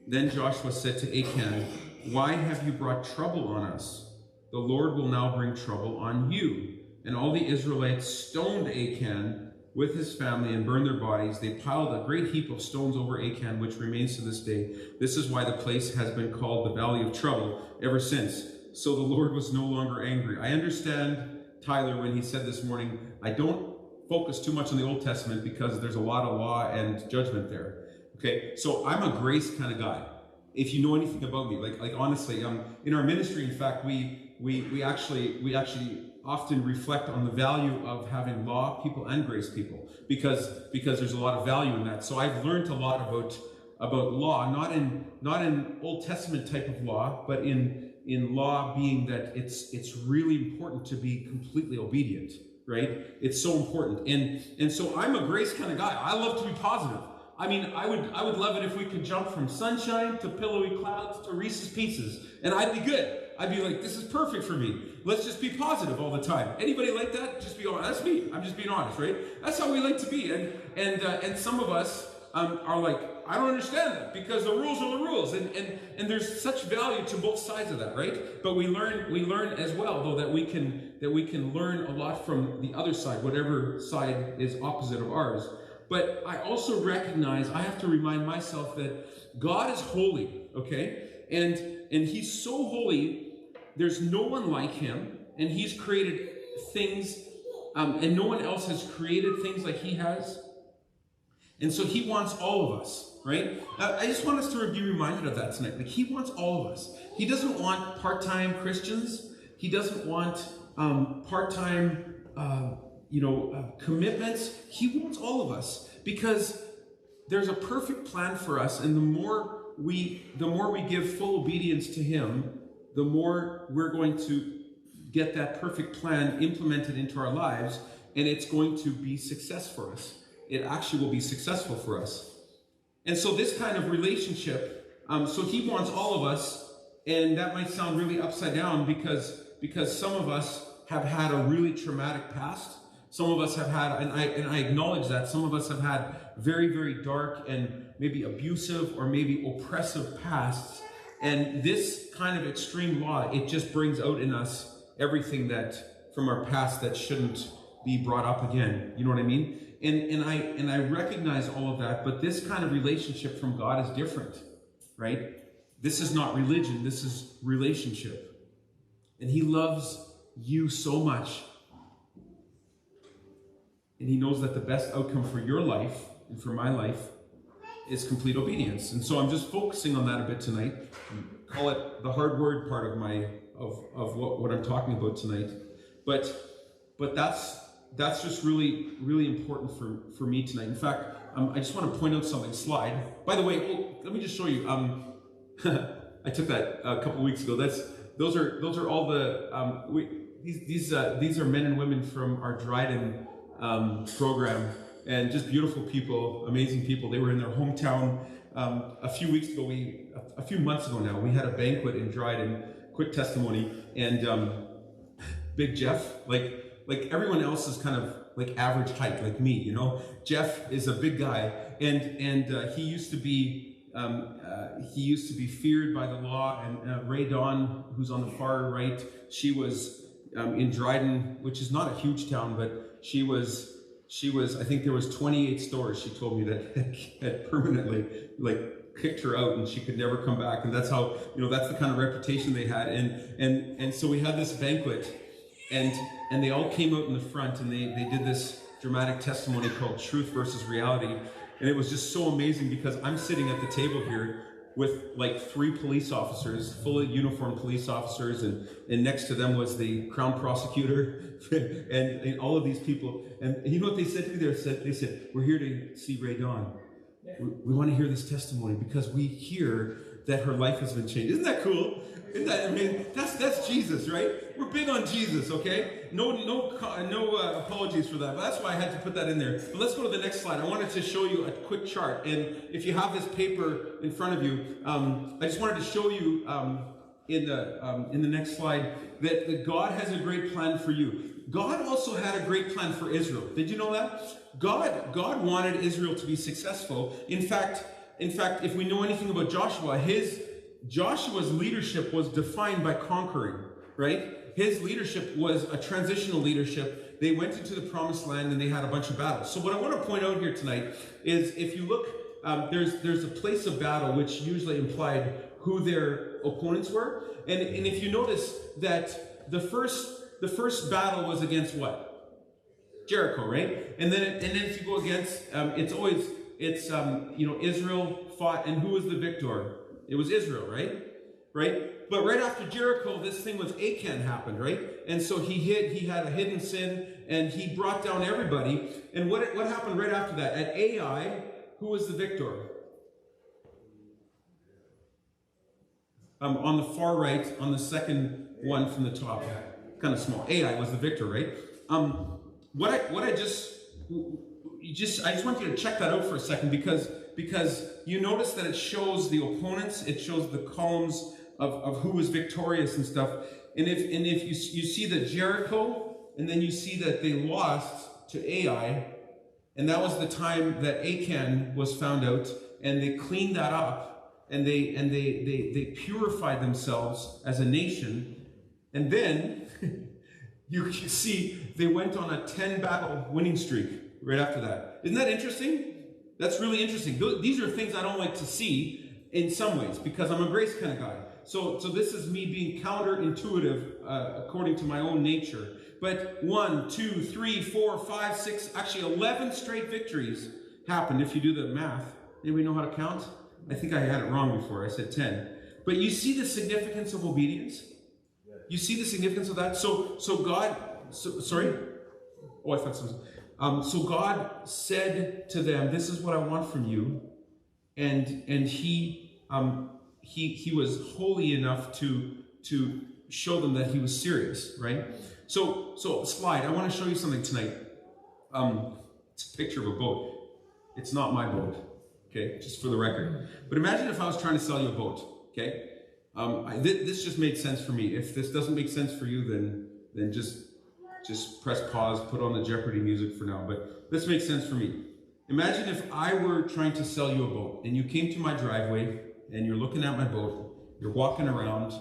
Then Joshua said to Achan, why have you brought trouble on us? The Lord will now bring trouble on you. And all the Israelites stoned Achan with his family and burned their bodies. They piled a great heap of stones over Achan, which remains to this day. This is why the place has been called the Valley of Trouble ever since. So the Lord was no longer angry. I understand Tyler when he said this morning, I don't focus too much on the Old Testament because there's a lot of law and judgment there. Okay, so I'm a grace kind of guy. If you know anything about me, like honestly, in our ministry, in fact, we actually often reflect on the value of having law people and grace people, because there's a lot of value in that. So I've learned a lot about law, not in Old Testament type of law, but in law being that it's really important to be completely obedient, right? It's so important, and so I'm a grace kind of guy. I love to be positive. I mean, I would love it if we could jump from sunshine to pillowy clouds to Reese's Pieces, and I'd be good. I'd be like, this is perfect for me. Let's just be positive all the time. Anybody like that? Just be honest. That's me. I'm just being honest, right? That's how we like to be. And some of us are like, I don't understand that, because the rules are the rules, and there's such value to both sides of that, right? But we learn as well, though, that we can learn a lot from the other side, whatever side is opposite of ours. But I also recognize, I have to remind myself that God is holy, okay? And he's so holy, there's no one like him, and he's created things, and no one else has created things like he has. And so he wants all of us, right? I just want us to be reminded of that tonight. Like, he wants all of us. He doesn't want part-time Christians. He doesn't want part-time commitments. He wants all of us, because there's a perfect plan for us, and the more we give full obedience to him, the more we're going to get that perfect plan implemented into our lives, and it's going to be success for us. It actually will be successful for us. And so this kind of relationship, so he wants all of us, and that might sound really upside down because some of us have had a really traumatic past. Some of us have had, and I acknowledge that, some of us have had very, very dark and maybe abusive or maybe oppressive pasts. And this kind of extreme law, it just brings out in us everything that from our past that shouldn't be brought up again. You know what I mean? And I recognize all of that, but this kind of relationship from God is different, right? This is not religion, this is relationship. And he loves you so much. And he knows that the best outcome for your life and for my life is complete obedience. And so I'm just focusing on that a bit tonight. Call it the hard word part of what I'm talking about tonight. But that's just really, really important for me tonight. In fact, I just want to point out something. Slide. By the way, let me just show you. I took that a couple weeks ago. Those are all the these are men and women from our Dryden program, and just beautiful people, amazing people. They were in their hometown a few months ago now, we had a banquet in Dryden, quick testimony, and Big Jeff, like everyone else is kind of like average height, like me, you know. Jeff is a big guy, and he used to be feared by the law. And Ray Dawn, who's on the far right, she was in Dryden, which is not a huge town, but she was. I think there was 28 stores. She told me that had permanently like kicked her out, and she could never come back. And that's how, you know, that's the kind of reputation they had. And so we had this banquet, and they all came out in the front, and they did this dramatic testimony called Truth versus Reality. And it was just so amazing because I'm sitting at the table here with like 3 police officers, fully uniformed police officers, and next to them was the Crown Prosecutor and all of these people. And you know what they said to me? They said, we're here to see Ray Dawn. We want to hear this testimony because we hear that her life has been changed. Isn't that cool? Isn't that, I mean, that's Jesus, right? We're big on Jesus, okay? No apologies for that. But that's why I had to put that in there. But let's go to the next slide. I wanted to show you a quick chart. And if you have this paper in front of you, I just wanted to show you in the next slide that God has a great plan for you. God also had a great plan for Israel. Did you know that? God wanted Israel to be successful. In fact, if we know anything about Joshua's leadership was defined by conquering, right? His leadership was a transitional leadership. They went into the promised land and they had a bunch of battles. So what I want to point out here tonight is, if you look, there's a place of battle which usually implied who their opponents were. And if you notice that the first battle was against what? Jericho, right? And then if you go against, Israel fought, and who was the victor? It was Israel, right? Right? But right after Jericho, this thing with Achan happened, right? And so he had a hidden sin, and he brought down everybody. And what happened right after that? At Ai, who was the victor? On the far right, on the second one from the top, kind of small. Ai was the victor, right? I just want you to check that out for a second, because you notice that it shows the opponents, it shows the columns of who was victorious and stuff. And if you see that Jericho, and then you see that they lost to Ai, and that was the time that Achan was found out, and they cleaned that up, and they purified themselves as a nation, and then you see they went on a 10 battle winning streak right after that. Isn't that interesting? That's really interesting. These are things I don't like to see in some ways, because I'm a grace kind of guy. So this is me being counterintuitive according to my own nature. But 1, 2, 3, 4, 5, 6, actually 11 straight victories happened if you do the math. Anybody know how to count? I think I had it wrong before. I said 10. But you see the significance of obedience? You see the significance of that? Sorry? Oh, I thought so. So God said to them, "This is what I want from you," and he was holy enough to show them that he was serious, right? So slide. I want to show you something tonight. It's a picture of a boat. It's not my boat, okay? Just for the record. But imagine if I was trying to sell you a boat, okay? This just made sense for me. If this doesn't make sense for you, then just press pause, put on the Jeopardy music for now. But this makes sense for me. Imagine if I were trying to sell you a boat, and you came to my driveway, and you're looking at my boat, you're walking around,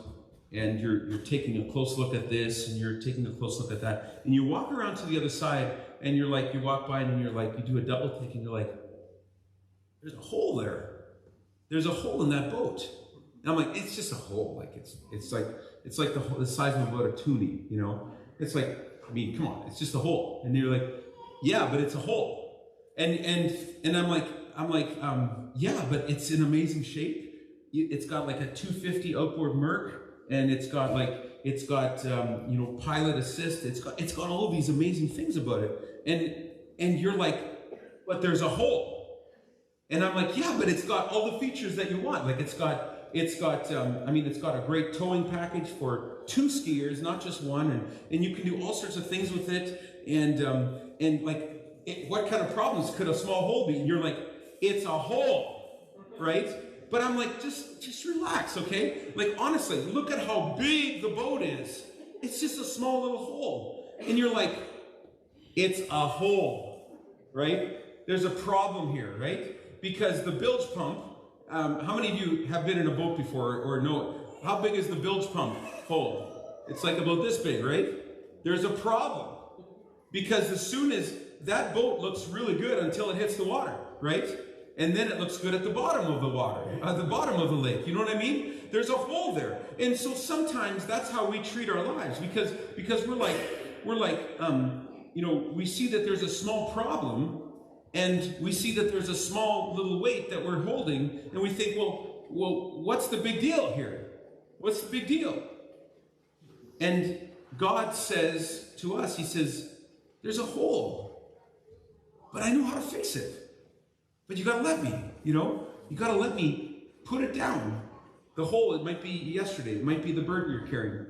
and you're taking a close look at this, and you're taking a close look at that, and you walk around to the other side, and you walk by, and you do a double take, and you're like, there's a hole there. There's a hole in that boat. And I'm like, it's just a hole. Like it's like the size of about a toonie, you know? It's like, I mean, come on, it's just a hole. And you're like, yeah, but it's a hole. And I'm like, yeah, but it's in amazing shape. It's got like a 250 outboard Merc, and it's got pilot assist. It's got all of these amazing things about it. And you're like, but there's a hole. And I'm like, yeah, but it's got all the features that you want. Like it's got a great towing package for 2 skiers, not just one, and you can do all sorts of things with it. What kind of problems could a small hole be? And you're like, it's a hole. right? But I'm like, just relax, okay? Like, honestly, look at how big the boat is. It's just a small little hole. And you're like, it's a hole, right? There's a problem here, right? Because the bilge pump, how many of you have been in a boat before or know, how big is the bilge pump hole? It's like about this big, right? There's a problem. Because as soon as that boat looks really good until it hits the water, right? And then it looks good at the bottom of the water, at the bottom of the lake. You know what I mean? There's a hole there. And so sometimes that's how we treat our lives, because we're like, we see that there's a small problem, and we see that there's a small little weight that we're holding, and we think, well, what's the big deal here? What's the big deal? And God says to us, he says, there's a hole, but I know how to fix it. But you gotta let me, you gotta let me put it down. The hole, it might be yesterday, it might be the burden you're carrying.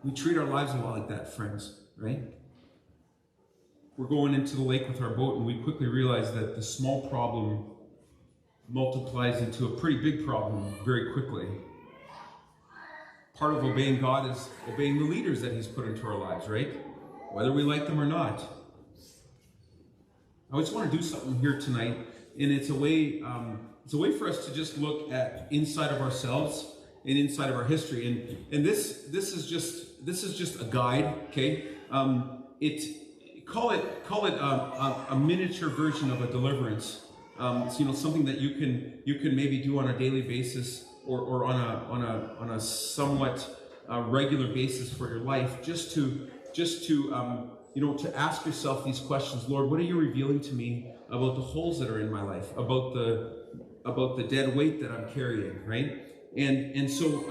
We treat our lives a lot like that, friends, right? We're going into the lake with our boat, and we quickly realize that the small problem multiplies into a pretty big problem very quickly. Part of obeying God is obeying the leaders that he's put into our lives, right? Whether we like them or not. I just want to do something here tonight, and it's a way for us to just look at inside of ourselves and inside of our history. And this is just a guide, okay? Call it a miniature version of a deliverance. Something that you can maybe do on a daily basis, or on a somewhat regular basis for your life, just to ask yourself these questions. Lord, what are you revealing to me about the holes that are in my life, about the dead weight that I'm carrying, right? And so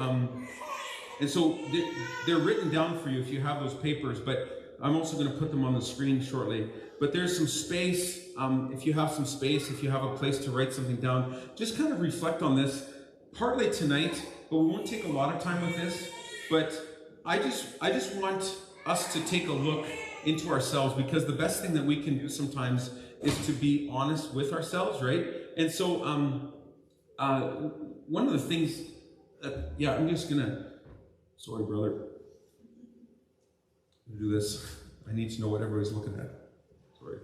they're written down for you if you have those papers, but I'm also going to put them on the screen shortly. But there's some space. If you have some space, if you have a place to write something down, just kind of reflect on this. Partly tonight, but we won't take a lot of time with this. But I just want us to take a look into ourselves, because the best thing that we can do sometimes is to be honest with ourselves, right? And so one of the things I'm just gonna, sorry brother, I'm gonna do this. I need to know what everybody's looking at. Sorry.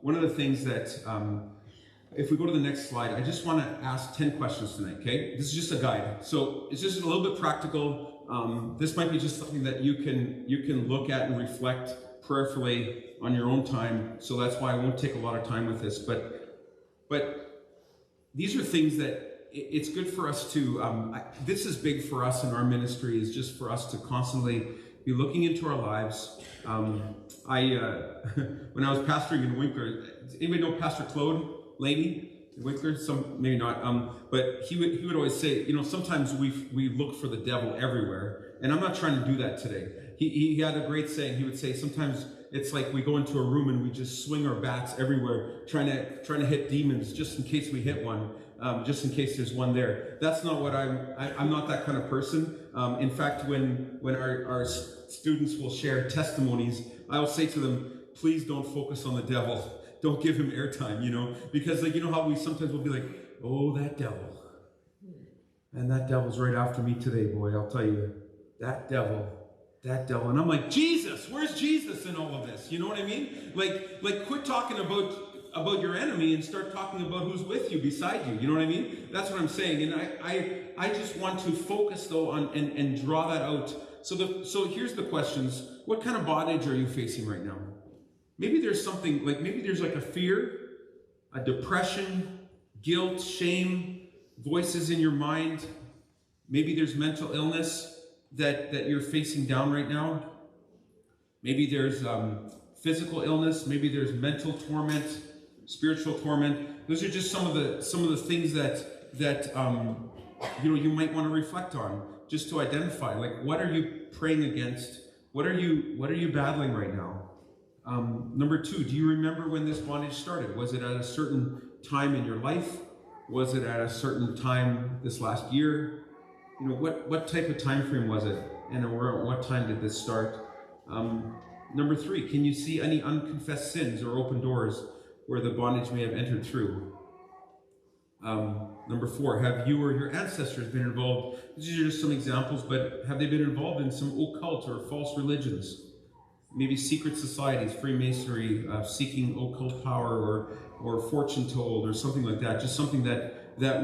One of the things that if we go to the next slide, I just want to ask 10 questions tonight, okay? This is just a guide. So it's just a little bit practical. This might be just something that you can look at and reflect prayerfully on your own time. So that's why I won't take a lot of time with this. But these are things that it's good for us to, this is big for us in our ministry, is just for us to constantly be looking into our lives. When I was pastoring in Winkler, anybody know Pastor Claude Laney in Winkler? Some maybe not. But he would always say, sometimes we look for the devil everywhere, and I'm not trying to do that today. He had a great saying. He would say sometimes it's like we go into a room and we just swing our bats everywhere, trying to hit demons just in case we hit one, just in case there's one there. That's not what I'm not that kind of person. In fact, when our students will share testimonies, I will say to them, please don't focus on the devil. Don't give him airtime, because how we sometimes will be like, oh, that devil. And that devil's right after me today, boy, I'll tell you. That devil. And I'm like, Jesus, where's Jesus in all of this? You know what I mean? Like quit talking about your enemy and start talking about who's with you, beside you. You know what I mean? That's what I'm saying. And I just want to focus though on and draw that out. So here's the questions. What kind of bondage are you facing right now? Maybe there's something, maybe there's a fear, a depression, guilt, shame, voices in your mind. Maybe there's mental illness that you're facing down right now. Maybe there's physical illness. Maybe there's mental torment, spiritual torment. Those are just some of the things that you might want to reflect on, just to identify. What are you praying against? What are you battling right now? Number 2, do you remember when this bondage started? Was it at a certain time in your life? Was it at a certain time this last year? What type of time frame was it? And what time did this start? Number 3, can you see any unconfessed sins or open doors where the bondage may have entered through. Number 4, have you or your ancestors been involved? These are just some examples, but have they been involved in some occult or false religions? Maybe secret societies, Freemasonry, seeking occult power, or fortune told, or something like that. Just something that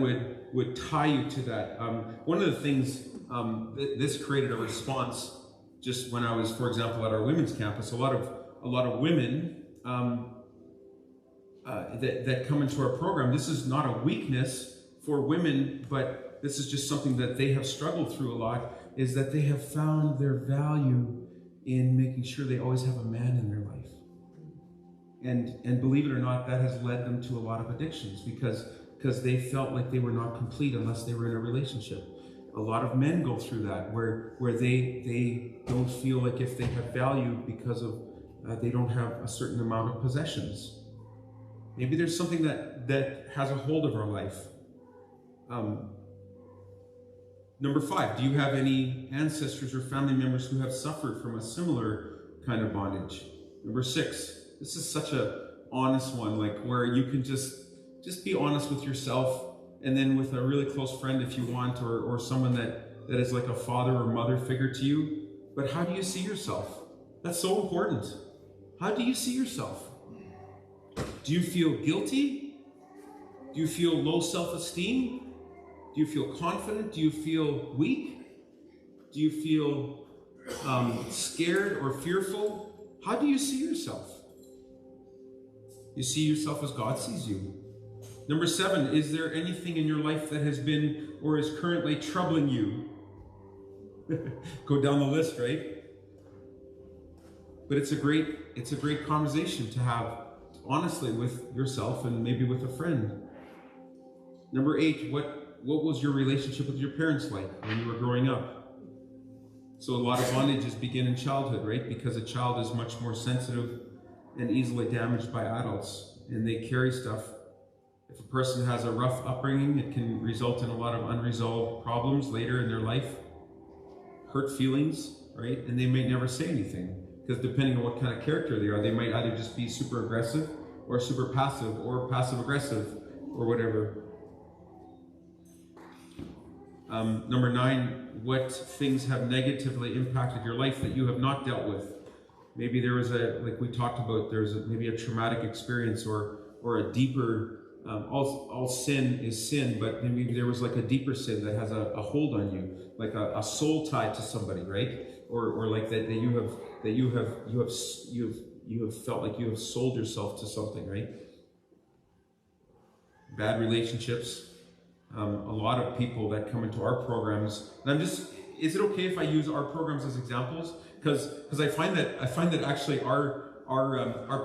would tie you to that. One of the things this created a response. Just when I was, for example, at our women's campus, a lot of women that come into our program. This is not a weakness for women, but this is just something that they have struggled through a lot. Is that they have found their value in making sure they always have a man in their life. And believe it or not, that has led them to a lot of addictions because they felt like they were not complete unless they were in a relationship. A lot of men go through that where they don't feel like if they have value because of they don't have a certain amount of possessions. Maybe there's something that has a hold of our life. Number 5, do you have any ancestors or family members who have suffered from a similar kind of bondage? Number 6, this is such a honest one, like where you can just be honest with yourself, and then with a really close friend if you want, or someone that is like a father or mother figure to you. But how do you see yourself? That's so important. How do you see yourself? Do you feel guilty? Do you feel low self-esteem? Do you feel confident? Do you feel weak? Do you feel scared or fearful? How do you see yourself? You see yourself as God sees you. Number 7, is there anything in your life that has been or is currently troubling you? Go down the list, right? But it's a great conversation to have, honestly, with yourself and maybe with a friend. Number 8, what was your relationship with your parents like when you were growing up? So a lot of bondages begin in childhood, right? Because a child is much more sensitive and easily damaged by adults, and they carry stuff. If a person has a rough upbringing, it can result in a lot of unresolved problems later in their life. Hurt feelings, right? And they may never say anything, because depending on what kind of character they are, they might either just be super aggressive or super passive or passive aggressive or whatever. Number 9, what things have negatively impacted your life that you have not dealt with? Maybe there was like we talked about, there's maybe a traumatic experience or a deeper, all sin is sin, but maybe there was like a deeper sin that has a hold on you, like a soul tied to somebody, right? Or like that you have felt like you have sold yourself to something, right? Bad relationships. A lot of people that come into our programs, and is it okay if I use our programs as examples? Because I find that actually our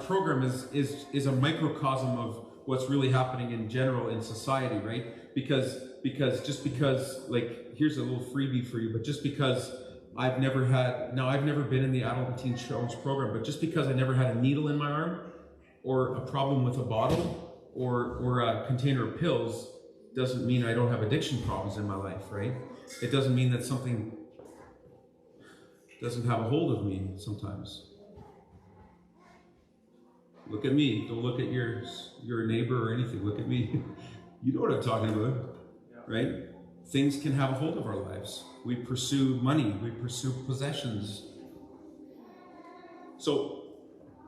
program is a microcosm of what's really happening in general in society, right? Because like, here's a little freebie for you, but just because I've never been in the adult and teen challenge program, but just because I never had a needle in my arm or a problem with a bottle or a container of pills doesn't mean I don't have addiction problems in my life, right? It doesn't mean that something doesn't have a hold of me sometimes. Look at me. Don't look at your neighbor or anything. Look at me. You know what I'm talking about, right? Things can have a hold of our lives. We pursue money. We pursue possessions. So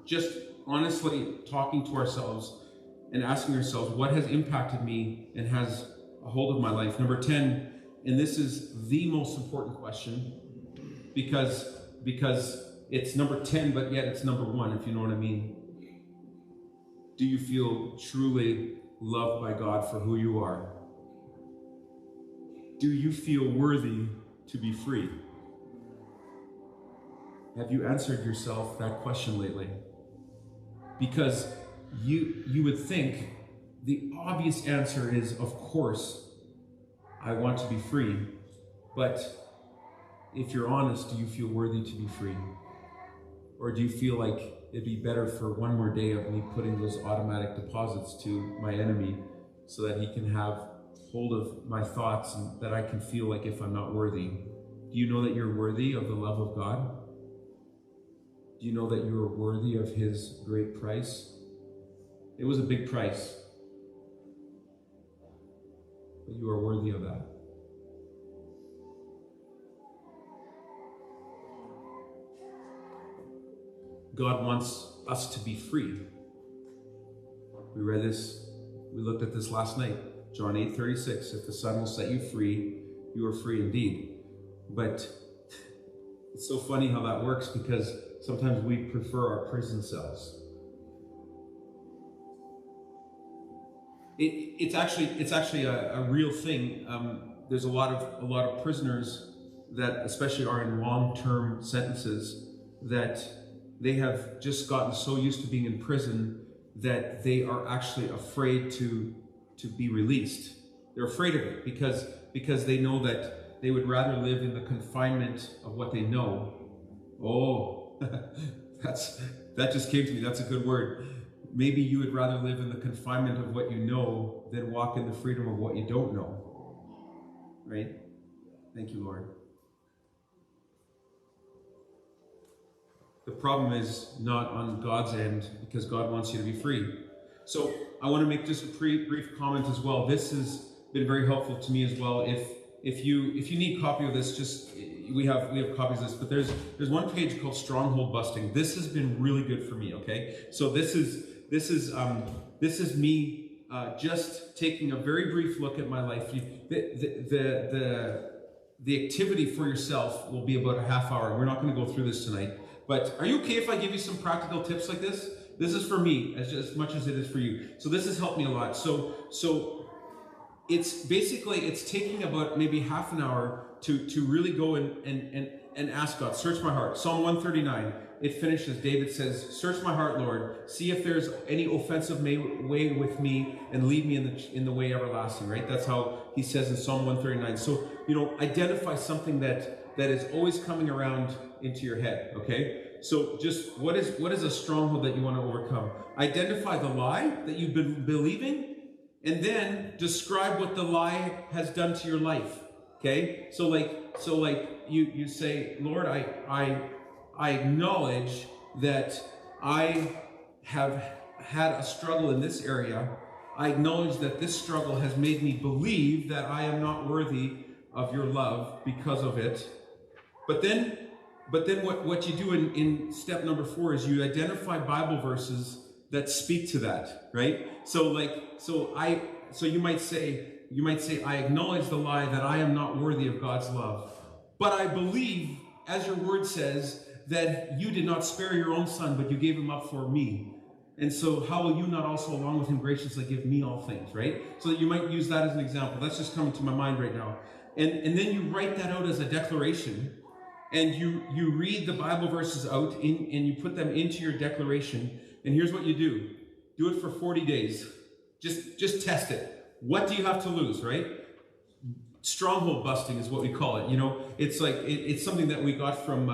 just honestly talking to ourselves and asking ourselves, what has impacted me and has a hold of my life? Number 10, and this is the most important question, because it's number 10, but yet it's number 1, if you know what I mean. Do you feel truly loved by God for who you are? Do you feel worthy to be free? Have you answered yourself that question lately? Because you would think the obvious answer is, of course, I want to be free. But if you're honest, do you feel worthy to be free? Or do you feel like it'd be better for one more day of me putting those automatic deposits to my enemy so that he can have hold of my thoughts and that I can feel like if I'm not worthy? Do you know that you're worthy of the love of God? Do you know that you are worthy of his great price? It was a big price. But you are worthy of that. God wants us to be free. We read this, we looked at this last night. John 8:36, if the Son will set you free, you are free indeed. But it's so funny how that works, because sometimes we prefer our prison cells. It's actually a real thing. There's a lot of prisoners that especially are in long-term sentences, that they have just gotten so used to being in prison that they are actually afraid to be released. They're afraid of it because they know that they would rather live in the confinement of what they know. Oh, that just came to me. That's a good word. Maybe you would rather live in the confinement of what you know than walk in the freedom of what you don't know. Right? Thank you, Lord. The problem is not on God's end, because God wants you to be free. So I want to make just a brief comment as well. This has been very helpful to me as well. If you need a copy of this, just we have copies of this, but there's one page called Stronghold Busting. This has been really good for me. Okay, so this is me just taking a very brief look at my life. The activity for yourself will be about a half hour. We're not going to go through this tonight. But are you okay if I give you some practical tips like this? This is for me as much as it is for you. So this has helped me a lot. So it's taking about maybe half an hour to really go and ask God, search my heart. Psalm 139, it finishes, David says, search my heart, Lord. See if there's any offensive way with me, and lead me in the way everlasting, right? That's how he says in Psalm 139. So, identify something that is always coming around into your head, okay? So just what is a stronghold that you want to overcome? Identify the lie that you've been believing, and then describe what the lie has done to your life, okay? So you say, Lord, I acknowledge that I have had a struggle in this area. I acknowledge that this struggle has made me believe that I am not worthy of your love because of it. But then what you do in step number 4 is you identify Bible verses that speak to that, right? So you might say, I acknowledge the lie that I am not worthy of God's love. But I believe, as your word says, that you did not spare your own son, but you gave him up for me. And so how will you not also, along with him, graciously give me all things, right? So that you might use that as an example. That's just coming to my mind right now. And then you write that out as a declaration, and you read the Bible verses out, and you put them into your declaration. And here's what you do. Do it for 40 days. Just test it. What do you have to lose, right? Stronghold busting is what we call it. It's like it's something that we got from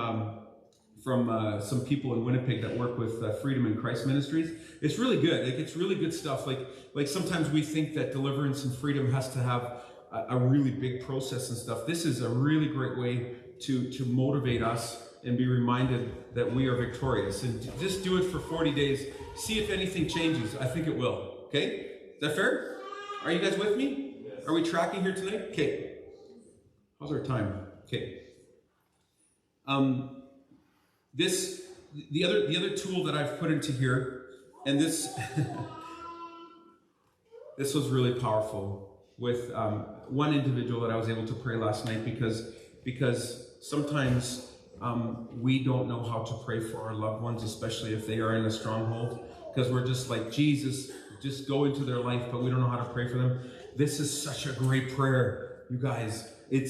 some people in Winnipeg that work with Freedom in Christ Ministries. It's really good. It's really good stuff. Like sometimes we think that deliverance and freedom has to have a really big process and stuff. This is a really great way to motivate us and be reminded that we are victorious. And just do it for 40 days. See if anything changes. I think it will. Okay? Is that fair? Are you guys with me? Yes. Are we tracking here tonight? Okay. How's our time? Okay. The other tool that I've put into here, and this this was really powerful with one individual that I was able to pray last night, because sometimes we don't know how to pray for our loved ones, especially if they are in a stronghold, because we're just like, Jesus, just go into their life, but we don't know how to pray for them. This is such a great prayer, you guys. You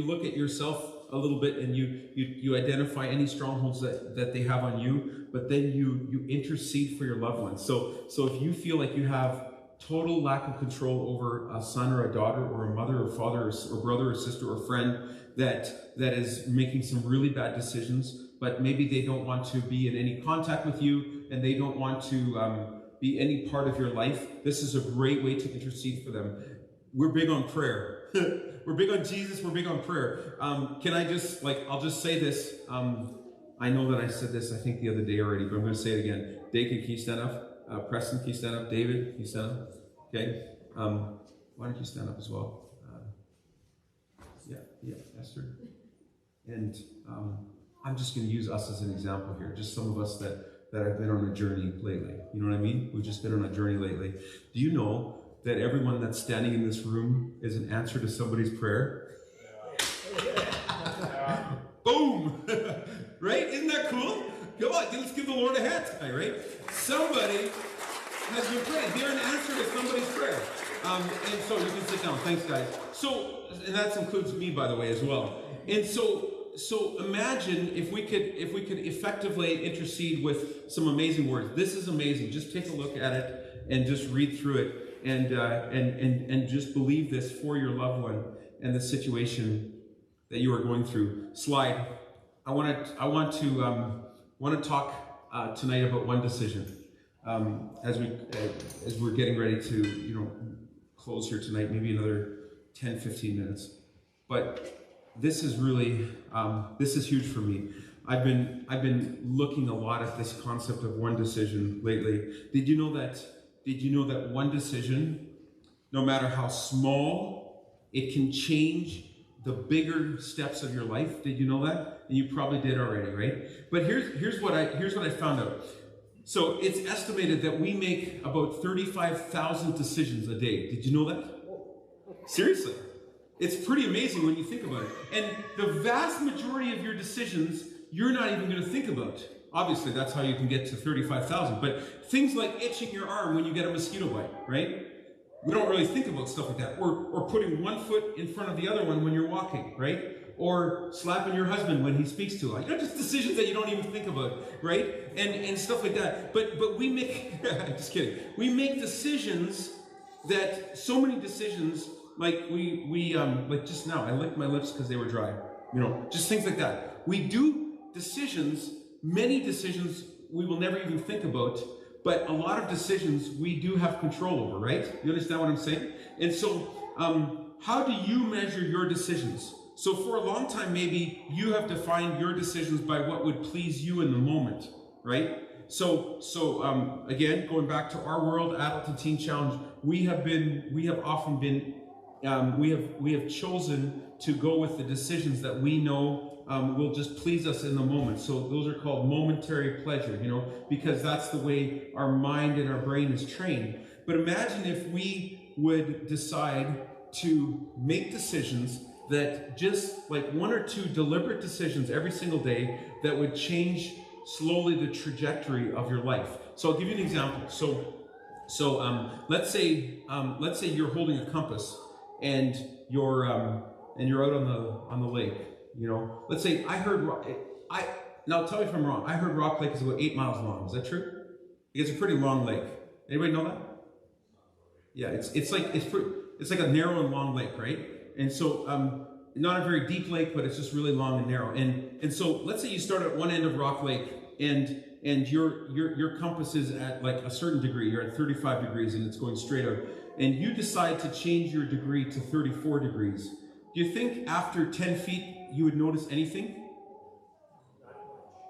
look at yourself a little bit, and you identify any strongholds that they have on you, but then you intercede for your loved ones. So if you feel like you have total lack of control over a son or a daughter or a mother or father or brother or sister or friend that is making some really bad decisions, but maybe they don't want to be in any contact with you, and they don't want to be any part of your life, this is a great way to intercede for them. We're big on prayer. We're big on Jesus. We're big on prayer. Can I just, I'll just say this. I know that I said this, I think, the other day already, but I'm going to say it again. Dakin, can you stand up? Preston, can you stand up? David, can you stand up? Okay. Why don't you stand up as well? Yeah, Esther. And I'm just going to use us as an example here. Just some of us that have been on a journey lately. You know what I mean? We've just been on a journey lately. Do you know that everyone that's standing in this room is an answer to somebody's prayer? Boom! Right? Isn't that cool? Come on, let's give the Lord a hand tonight, right? Somebody has been praying. They're an answer to somebody's prayer. And so you can sit down. Thanks, guys. So, and that includes me, by the way, as well. And so imagine if we could effectively intercede with some amazing words. This is amazing. Just take a look at it and just read through it and just believe this for your loved one and the situation that you are going through. Slide. I want to talk tonight about one decision. As we're getting ready to close here tonight, maybe another 10-15 minutes. But this is really this is huge for me. I've been looking a lot at this concept of one decision lately. Did you know that one decision, no matter how small, it can change the bigger steps of your life? Did you know that? And you probably did already, right? But here's what I found out. So it's estimated that we make about 35,000 decisions a day. Did you know that? Seriously. It's pretty amazing when you think about it. And the vast majority of your decisions, you're not even going to think about. Obviously, that's how you can get to 35,000. But things like itching your arm when you get a mosquito bite, right? We don't really think about stuff like that. Or putting one foot in front of the other one when you're walking, right? Or slapping your husband when he speaks to you. Just decisions that you don't even think about, right? And stuff like that. But we make, just kidding. We make decisions that, so many decisions, like like just now, I licked my lips because they were dry. Just things like that. We do decisions, many decisions we will never even think about, but a lot of decisions we do have control over, right? You understand what I'm saying? And so, how do you measure your decisions? So for a long time, maybe you have defined your decisions by what would please you in the moment, right? So again, going back to our world, Adult to Teen Challenge, we have chosen to go with the decisions that we know will just please us in the moment. So those are called momentary pleasure, because that's the way our mind and our brain is trained. But imagine if we would decide to make decisions that just like one or two deliberate decisions every single day that would change slowly the trajectory of your life. So I'll give you an example. So let's say you're holding a compass and you're out on the lake. Let's say now tell me if I'm wrong. I heard Rock Lake is about 8 miles long. Is that true? It's a pretty long lake. Anybody know that? Yeah, it's like a narrow and long lake, right? And so not a very deep lake, but it's just really long and narrow. And so let's say you start at one end of Rock Lake and your compass is at like a certain degree. You're at 35 degrees and it's going straight out. And you decide to change your degree to 34 degrees. Do you think after 10 feet you would notice anything?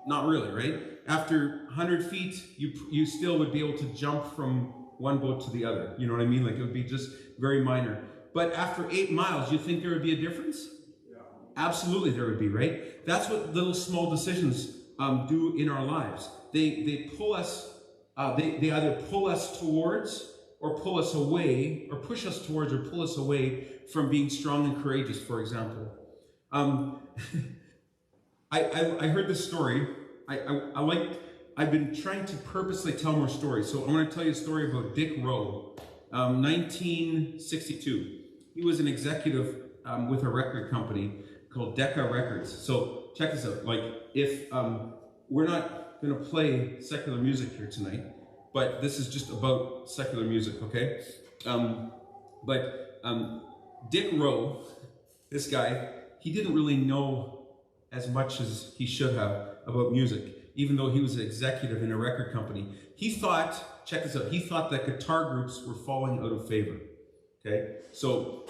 Not really, right? After 100 feet, you still would be able to jump from one boat to the other. You know what I mean? Like it would be just very minor. But after 8 miles, you think there would be a difference? Yeah. Absolutely there would be, right? That's what little small decisions do in our lives. They pull us, they either pull us towards or pull us away, or push us towards or pull us away from being strong and courageous, for example. I heard this story. I've been trying to purposely tell more stories. So I want to tell you a story about Dick Rowe, 1962. He was an executive with a record company called Decca Records. So check this out. Like, if we're not going to play secular music here tonight, but this is just about secular music, okay? But Dick Rowe, this guy, he didn't really know as much as he should have about music, even though he was an executive in a record company. He thought, check this out, he thought that guitar groups were falling out of favor. Okay, so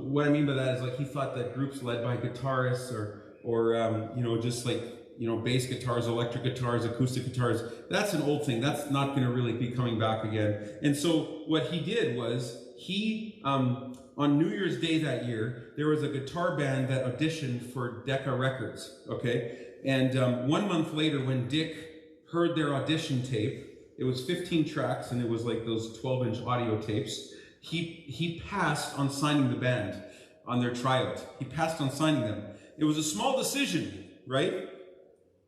what I mean by that is, like, he thought that groups led by guitarists or just like bass guitars, electric guitars, acoustic guitars. That's an old thing. That's not going to really be coming back again. And so what he did was on New Year's Day that year, there was a guitar band that auditioned for Decca Records, okay? And 1 month later, when Dick heard their audition tape, it was 15 tracks, and it was like those 12-inch audio tapes. He passed on signing the band on their tryout. He passed on signing them. It was a small decision, right?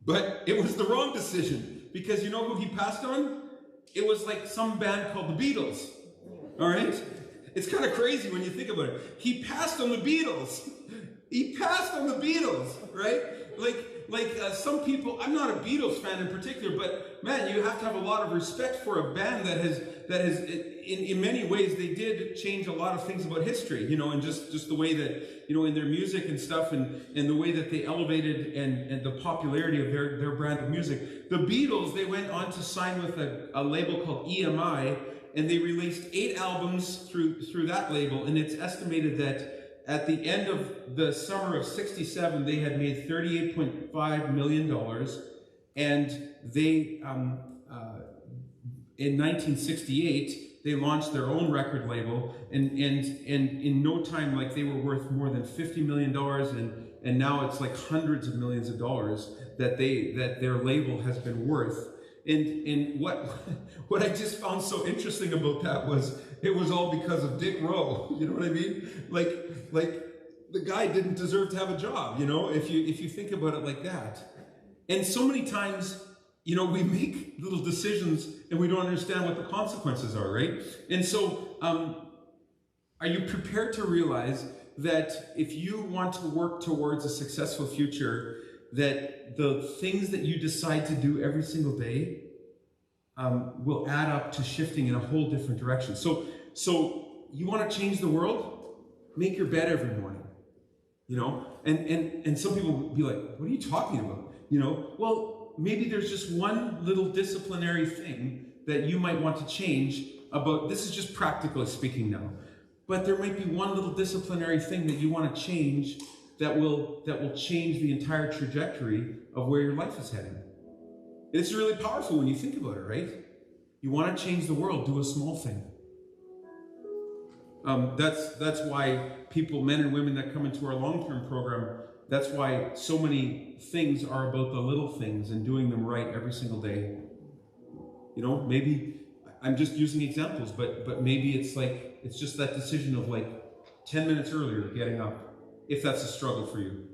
But it was the wrong decision, because you know who he passed on? It was like some band called the Beatles, all right? It's kind of crazy when you think about it. He passed on the Beatles. He passed on the Beatles, right? Like some people, I'm not a Beatles fan in particular, but man, you have to have a lot of respect for a band that has in many ways, they did change a lot of things about history, and just the way that, in their music and stuff, and the way that they elevated and the popularity of their brand of music. The Beatles, they went on to sign with a label called EMI, and they released 8 albums through that label, and it's estimated that at the end of the summer of '67, they had made $38.5 million, and they, in 1968, they launched their own record label, and in no time, like, they were worth more than $50 million, and now it's like hundreds of millions of dollars that their label has been worth. And what I just found so interesting about that was it was all because of Dick Rowe. You know what I mean? Like the guy didn't deserve to have a job, if you think about it like that. And so many times, we make little decisions and we don't understand what the consequences are, right? And so, are you prepared to realize that if you want to work towards a successful future, that the things that you decide to do every single day will add up to shifting in a whole different direction? So you want to change the world? Make your bed every morning, and some people will be like, what are you talking about? Well, maybe there's just one little disciplinary thing that you might want to change about. This is just practically speaking now, but there might be one little disciplinary thing that you want to change that will change the entire trajectory of where your life is heading. It's really powerful when you think about it, right? You want to change the world, do a small thing. That's why people, men and women that come into our long-term program, that's why so many things are about the little things and doing them right every single day. Maybe I'm just using examples, but maybe it's just that decision of 10 minutes earlier getting up, if that's a struggle for you.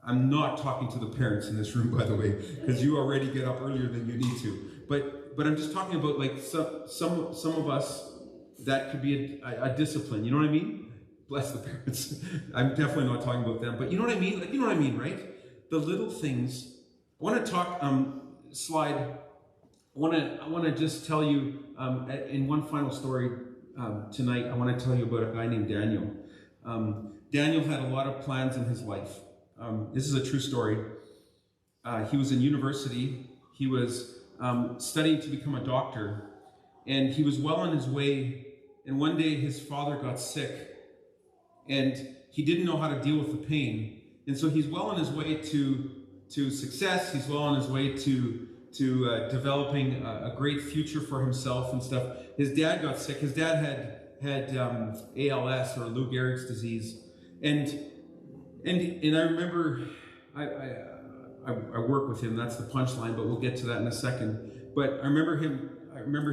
I'm not talking to the parents in this room, by the way, because you already get up earlier than you need to. But I'm just talking about some of us, that could be a discipline. You know what I mean? Bless the parents. I'm definitely not talking about them, but you know what I mean? You know what I mean, right? The little things. I want to talk, slide. I want to just tell you, in one final story tonight, I want to tell you about a guy named Daniel. Daniel had a lot of plans in his life. This is a true story. He was in university. He was studying to become a doctor, and he was well on his way. And one day his father got sick, and he didn't know how to deal with the pain. And so he's well on his way to success. He's well on his way to developing a great future for himself and stuff. His dad got sick. His dad had ALS, or Lou Gehrig's disease, and I remember I work with him. That's the punchline, but we'll get to that in a second. But I remember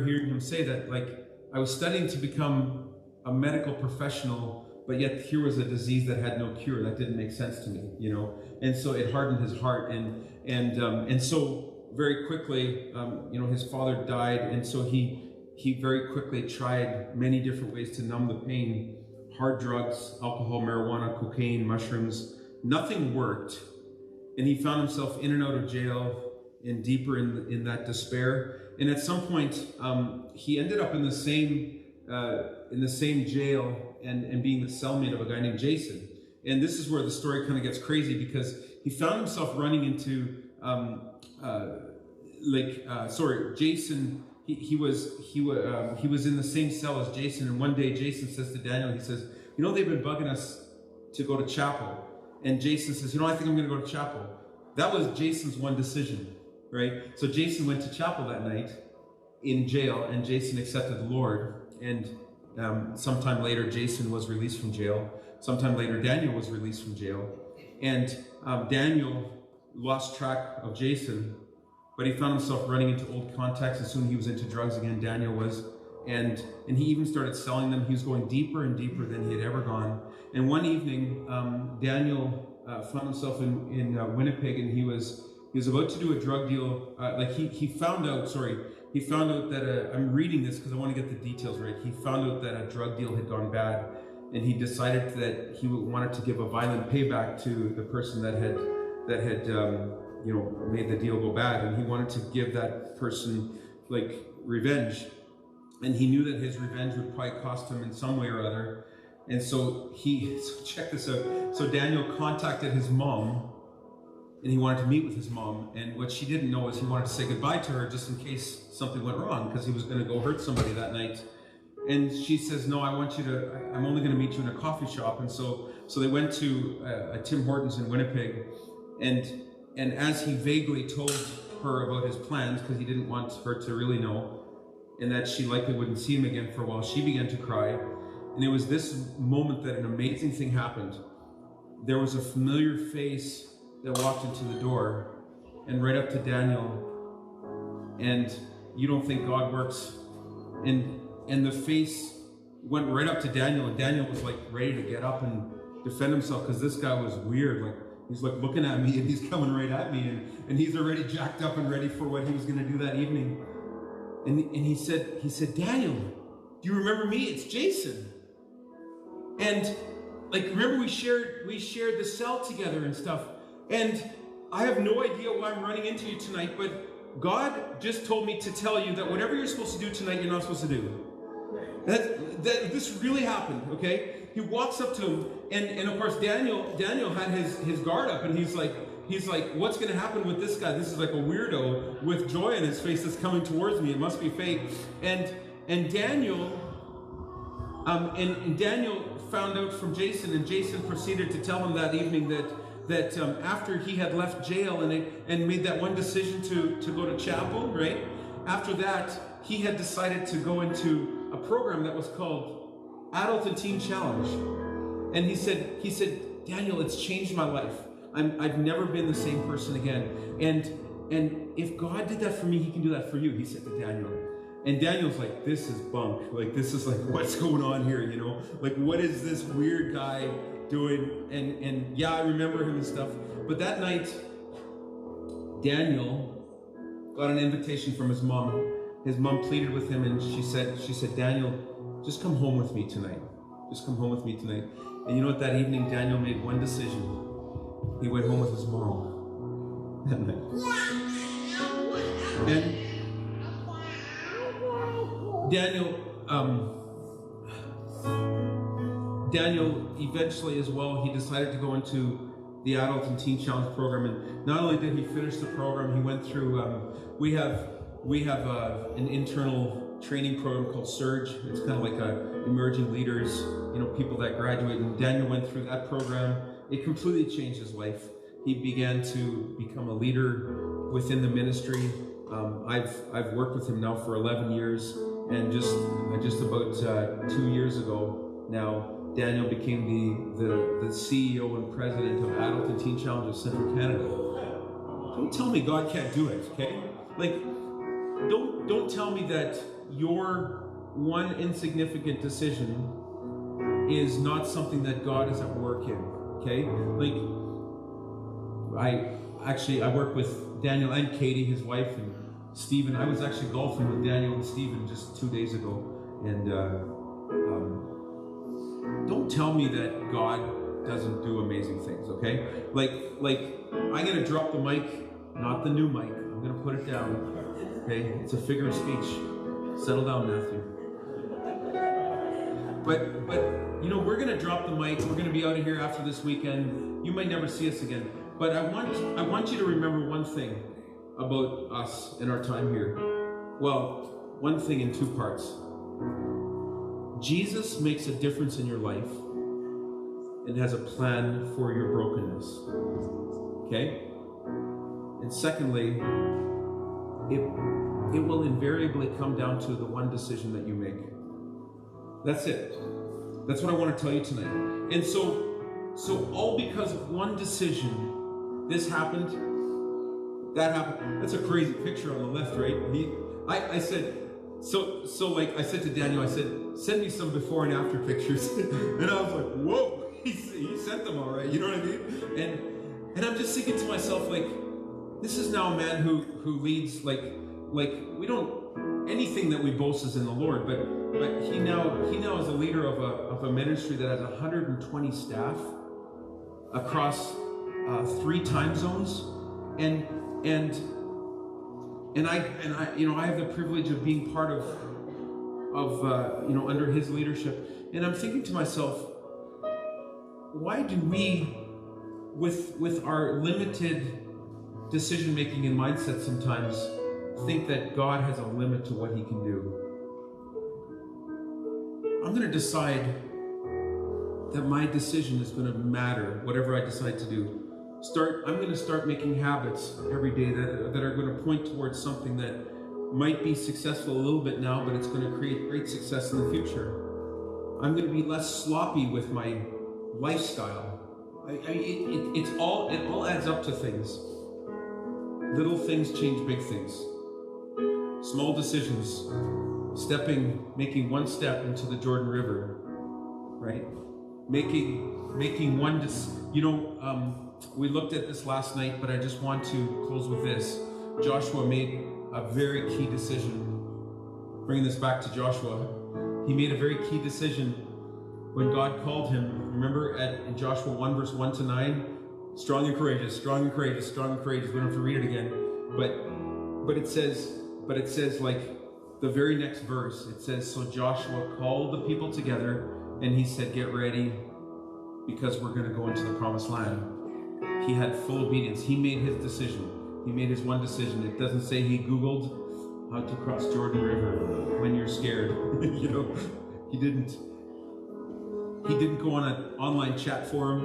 hearing him say that, I was studying to become a medical professional, but yet here was a disease that had no cure. That didn't make sense to me, And so it hardened his heart, and so very quickly, his father died, and so he very quickly tried many different ways to numb the pain. Hard drugs, alcohol, marijuana, cocaine, mushrooms. Nothing worked, and he found himself in and out of jail and deeper in that despair. And at some point, he ended up in the same jail and being the cellmate of a guy named Jason. And this is where the story kind of gets crazy, because he found himself running into Jason. He was in the same cell as Jason, and one day Jason says to Daniel, he says, they've been bugging us to go to chapel. And Jason says, I think I'm going to go to chapel. that was Jason's one decision, right? So Jason went to chapel that night in jail, and Jason accepted the Lord. And sometime later, Jason was released from jail. Sometime later, Daniel was released from jail. And Daniel lost track of Jason, but he found himself running into old contacts. As soon as he was into drugs again, Daniel was. And he even started selling them. He was going deeper and deeper than he had ever gone. And one evening, Daniel found himself in Winnipeg, and he was about to do a drug deal. He found out that I'm reading this because I want to get the details right. He found out that a drug deal had gone bad, and he decided that he wanted to give a violent payback to the person that had made the deal go bad, and he wanted to give that person revenge. And he knew that his revenge would probably cost him in some way or other. And so check this out. So Daniel contacted his mom, and he wanted to meet with his mom. And what she didn't know is he wanted to say goodbye to her just in case something went wrong, because he was going to go hurt somebody that night. And she says, no, I'm only going to meet you in a coffee shop. And so they went to a Tim Hortons in Winnipeg. And as he vaguely told her about his plans, because he didn't want her to really know, and that she likely wouldn't see him again for a while, she began to cry. And it was this moment that an amazing thing happened. There was a familiar face that walked into the door and right up to Daniel. And you don't think God works. And the face went right up to Daniel, and Daniel was ready to get up and defend himself, because this guy was weird. He's looking at me, and he's coming right at me, and he's already jacked up and ready for what he was going to do that evening. And he said, Daniel, do you remember me? It's Jason. And remember we shared the cell together and stuff. And I have no idea why I'm running into you tonight, but God just told me to tell you that whatever you're supposed to do tonight, you're not supposed to do. That this really happened, okay? He walks up to him, and of course Daniel had his guard up, and he's like, what's going to happen with this guy? This is like a weirdo with joy in his face that's coming towards me. It must be fake. And Daniel found out from Jason, and Jason proceeded to tell him that evening that after he had left jail and made that one decision to go to chapel, right? After that, he had decided to go into a program that was called Adult and Teen Challenge. And he said, Daniel, it's changed my life. I've never been the same person again. And if God did that for me, he can do that for you, he said to Daniel. And Daniel's like, this is bunk. This is what's going on here, what is this weird guy doing? And yeah, I remember him and stuff. But that night, Daniel got an invitation from his mom. His mom pleaded with him, and she said, Daniel, just come home with me tonight. Just come home with me tonight. And you know what? That evening, Daniel made one decision. He went home with his mom that night. And Daniel eventually as well, he decided to go into the Adult and Teen Challenge program. And not only did he finish the program, he went through, we have an internal training program called Surge. It's kind of like a emerging leaders, people that graduate. And Daniel went through that program. It completely changed his life. He began to become a leader within the ministry. I've worked with him now for 11 years, and just about 2 years ago now, Daniel became the CEO and president of Adult and Teen Challenge of Central Canada. Don't tell me God can't do it, okay? Don't tell me that your one insignificant decision is not something that God is at work in, okay? I work with Daniel and Katie, his wife, and Stephen. I was actually golfing with Daniel and Stephen just 2 days ago, and don't tell me that God doesn't do amazing things, okay? I'm gonna drop the mic, not the new mic. I'm gonna put it down, okay? It's a figure of speech. Settle down, Matthew. But we're gonna drop the mic. We're gonna be out of here after this weekend. You might never see us again. But I want you to remember one thing about us and our time here. Well, one thing in two parts. Jesus makes a difference in your life and has a plan for your brokenness. Okay? And secondly, it will invariably come down to the one decision that you make. That's it. That's what I want to tell you tonight. And so all because of one decision, this happened, that happened. That's a crazy picture on the left, right? I said to Daniel, I said, send me some before and after pictures. And I was like, whoa, he sent them all right, you know what I mean? And I'm just thinking to myself, like, this is now a man who leads, like we don't, anything that we boast is in the Lord, but he now is a leader of a ministry that has 120 staff across 3 time zones, and I have the privilege of being part of under his leadership, and I'm thinking to myself, why do we, with our limited decision making and mindset, sometimes think that God has a limit to what he can do? I'm going to decide that my decision is going to matter, whatever I decide to do. I'm going to start making habits every day that are going to point towards something that might be successful a little bit now, but it's going to create great success in the future. I'm going to be less sloppy with my lifestyle. It all adds up to things. Little things change big things. Small decisions, making one step into the Jordan River, right? Making one, we looked at this last night, but I just want to close with this. Joshua made a very key decision. Bringing this back to Joshua, he made a very key decision when God called him. Remember in Joshua 1 verse 1 to 9, strong and courageous, strong and courageous, strong and courageous. We don't have to read it again, but it says like the very next verse, it says, so Joshua called the people together and he said, get ready, because we're going to go into the promised land. He had full obedience. He made his decision. He made his one decision. It doesn't say he Googled how to cross Jordan River when you're scared. He didn't. He didn't go on an online chat forum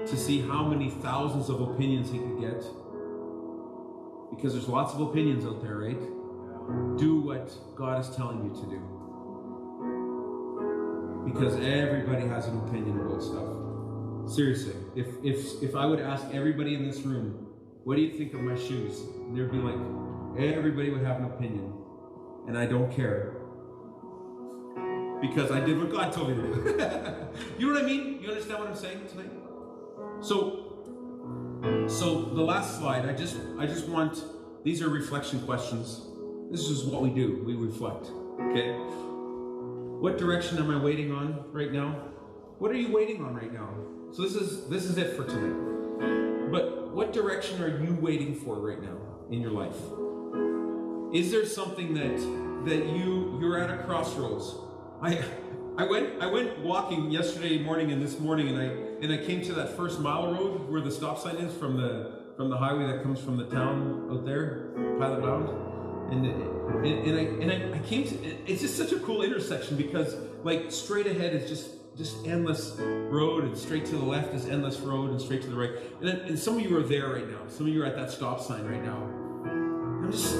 to see how many thousands of opinions he could get. Because there's lots of opinions out there, right? Do what God is telling you to do. Because everybody has an opinion about stuff. Seriously, if I would ask everybody in this room, what do you think of my shoes? And they'd be like, everybody would have an opinion. And I don't care. Because I did what God told me to do. You know what I mean? You understand what I'm saying tonight? So the last slide, I just want, these are reflection questions. This is what we do. We reflect. Okay? What direction am I waiting on right now? What are you waiting on right now? So this is it for tonight. But what direction are you waiting for right now in your life? Is there something that you're at a crossroads? I went walking yesterday morning and this morning, and I came to that first mile road where the stop sign is from the highway that comes from the town out there, Pilot Bound, and I came to, it's just such a cool intersection because like straight ahead is just endless road, and straight to the left is endless road, and straight to the right. And some of you are there right now. Some of you are at that stop sign right now. I'm just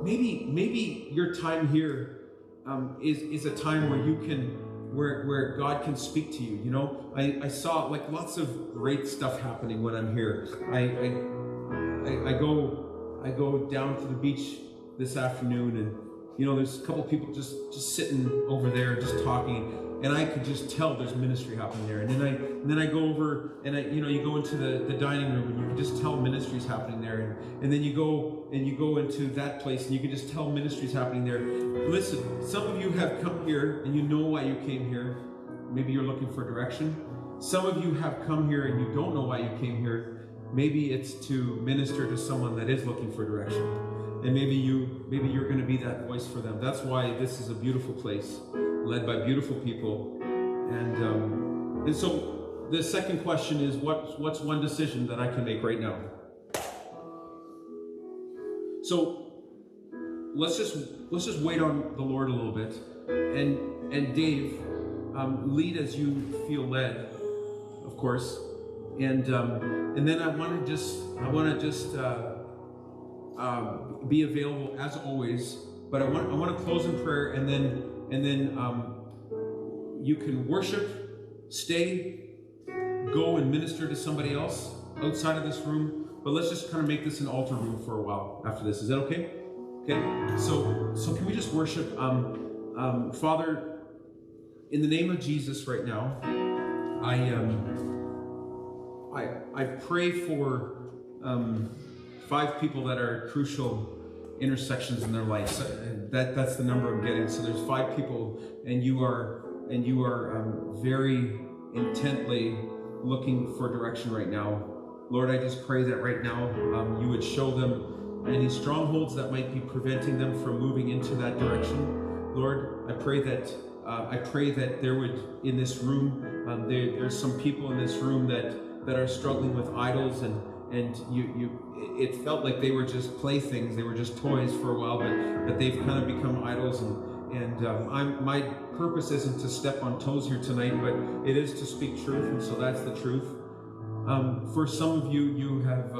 maybe your time here is a time where you can, where God can speak to you. You know, I saw like lots of great stuff happening when I'm here. I go down to the beach this afternoon, and you know, there's a couple people just sitting over there, just talking, and I could just tell there's ministry happening there. And then I go over, and you go into the dining room, and you can just tell ministry's happening there. And then you go into that place, and you can just tell ministry's happening there. Listen, some of you have come here, and you know why you came here. Maybe you're looking for direction. Some of you have come here, and you don't know why you came here. Maybe it's to minister to someone that is looking for direction. And maybe you're going to be that voice for them. That's why this is a beautiful place, led by beautiful people. And so the second question is, what's one decision that I can make right now? So let's just wait on the Lord a little bit. And Dave, lead as you feel led, of course. And then I want to just be available as always. But I want to close in prayer, and then you can worship, stay, go and minister to somebody else outside of this room. But let's just kind of make this an altar room for a while after this. Is that okay? Okay. So can we just worship? Father, in the name of Jesus, right now, I pray for 5 people that are crucial intersections in their lives. That's the number I'm getting. So there's 5 people, and you are very intently looking for direction right now. Lord, I just pray that right now you would show them any strongholds that might be preventing them from moving into that direction. Lord, I pray that there would, in this room, there's some people in this room that are struggling with idols, and it felt like they were just playthings, they were just toys for a while, but they've kind of become idols, and my purpose isn't to step on toes here tonight, but it is to speak truth, and so that's the truth. For some of you, you have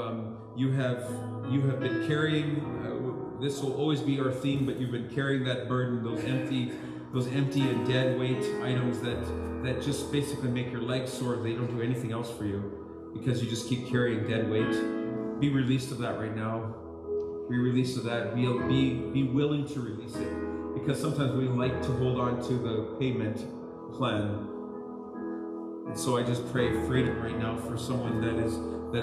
been carrying. This will always be our theme, but you've been carrying that burden, those empty and dead weight items that just basically make your legs sore. They don't do anything else for you because you just keep carrying dead weight. Be released of that right now. Be released of that. Be willing to release it, because sometimes we like to hold on to the payment plan. And so I just pray freedom right now for someone that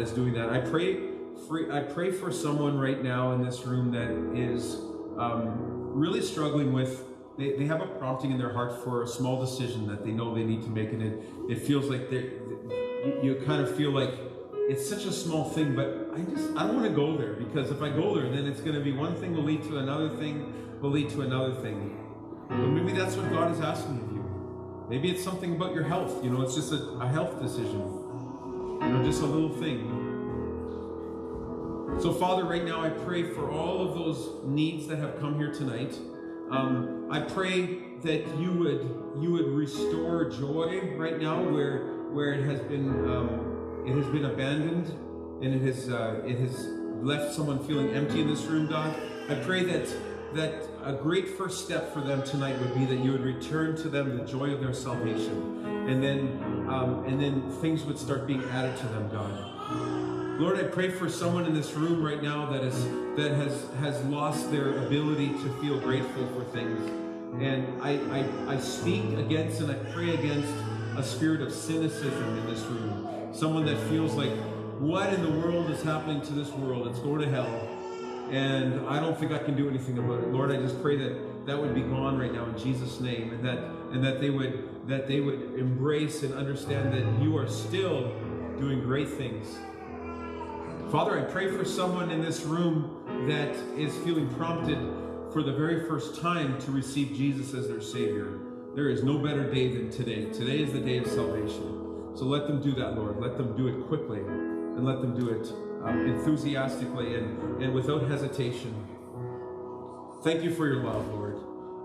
is doing that. I pray for someone right now in this room that is really struggling with. They have a prompting in their heart for a small decision that they know they need to make, and it feels like you kind of feel like it's such a small thing, but I don't want to go there, because if I go there, then it's going to be one thing will lead to another thing, will lead to another thing. But maybe that's what God is asking of you. Maybe it's something about your health. It's just a health decision. Just a little thing. So Father, right now I pray for all of those needs that have come here tonight. I pray that you would restore joy right now where it has been abandoned, and it has left someone feeling empty in this room, God. I pray that a great first step for them tonight would be that you would return to them the joy of their salvation, and then things would start being added to them, God. Lord, I pray for someone in this room right now that has lost their ability to feel grateful for things, and I speak against and I pray against a spirit of cynicism in this room. Someone that feels like, what in the world is happening to this world? It's going to hell, and I don't think I can do anything about it. Lord, I just pray that would be gone right now in Jesus' name, and that they would embrace and understand that you are still doing great things. Father, I pray for someone in this room that is feeling prompted for the very first time to receive Jesus as their Savior. There is no better day than today. Today is the day of salvation. So let them do that, Lord. Let them do it quickly, and let them do it enthusiastically and without hesitation. Thank you for your love, Lord.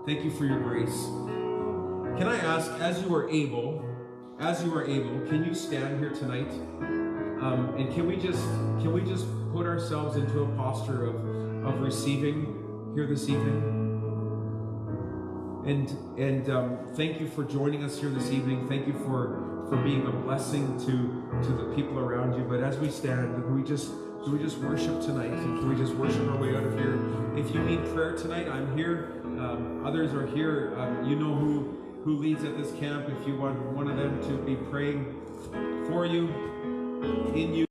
Thank you for your grace. Can I ask, as you are able, can you stand here tonight? And can we just put ourselves into a posture of receiving here this evening? And thank you for joining us here this evening. Thank you for being a blessing to the people around you. But as we stand, can we just worship tonight? And can we just worship our way out of here? If you need prayer tonight, I'm here. Others are here. You know who leads at this camp. If you want one of them to be praying for you, in you.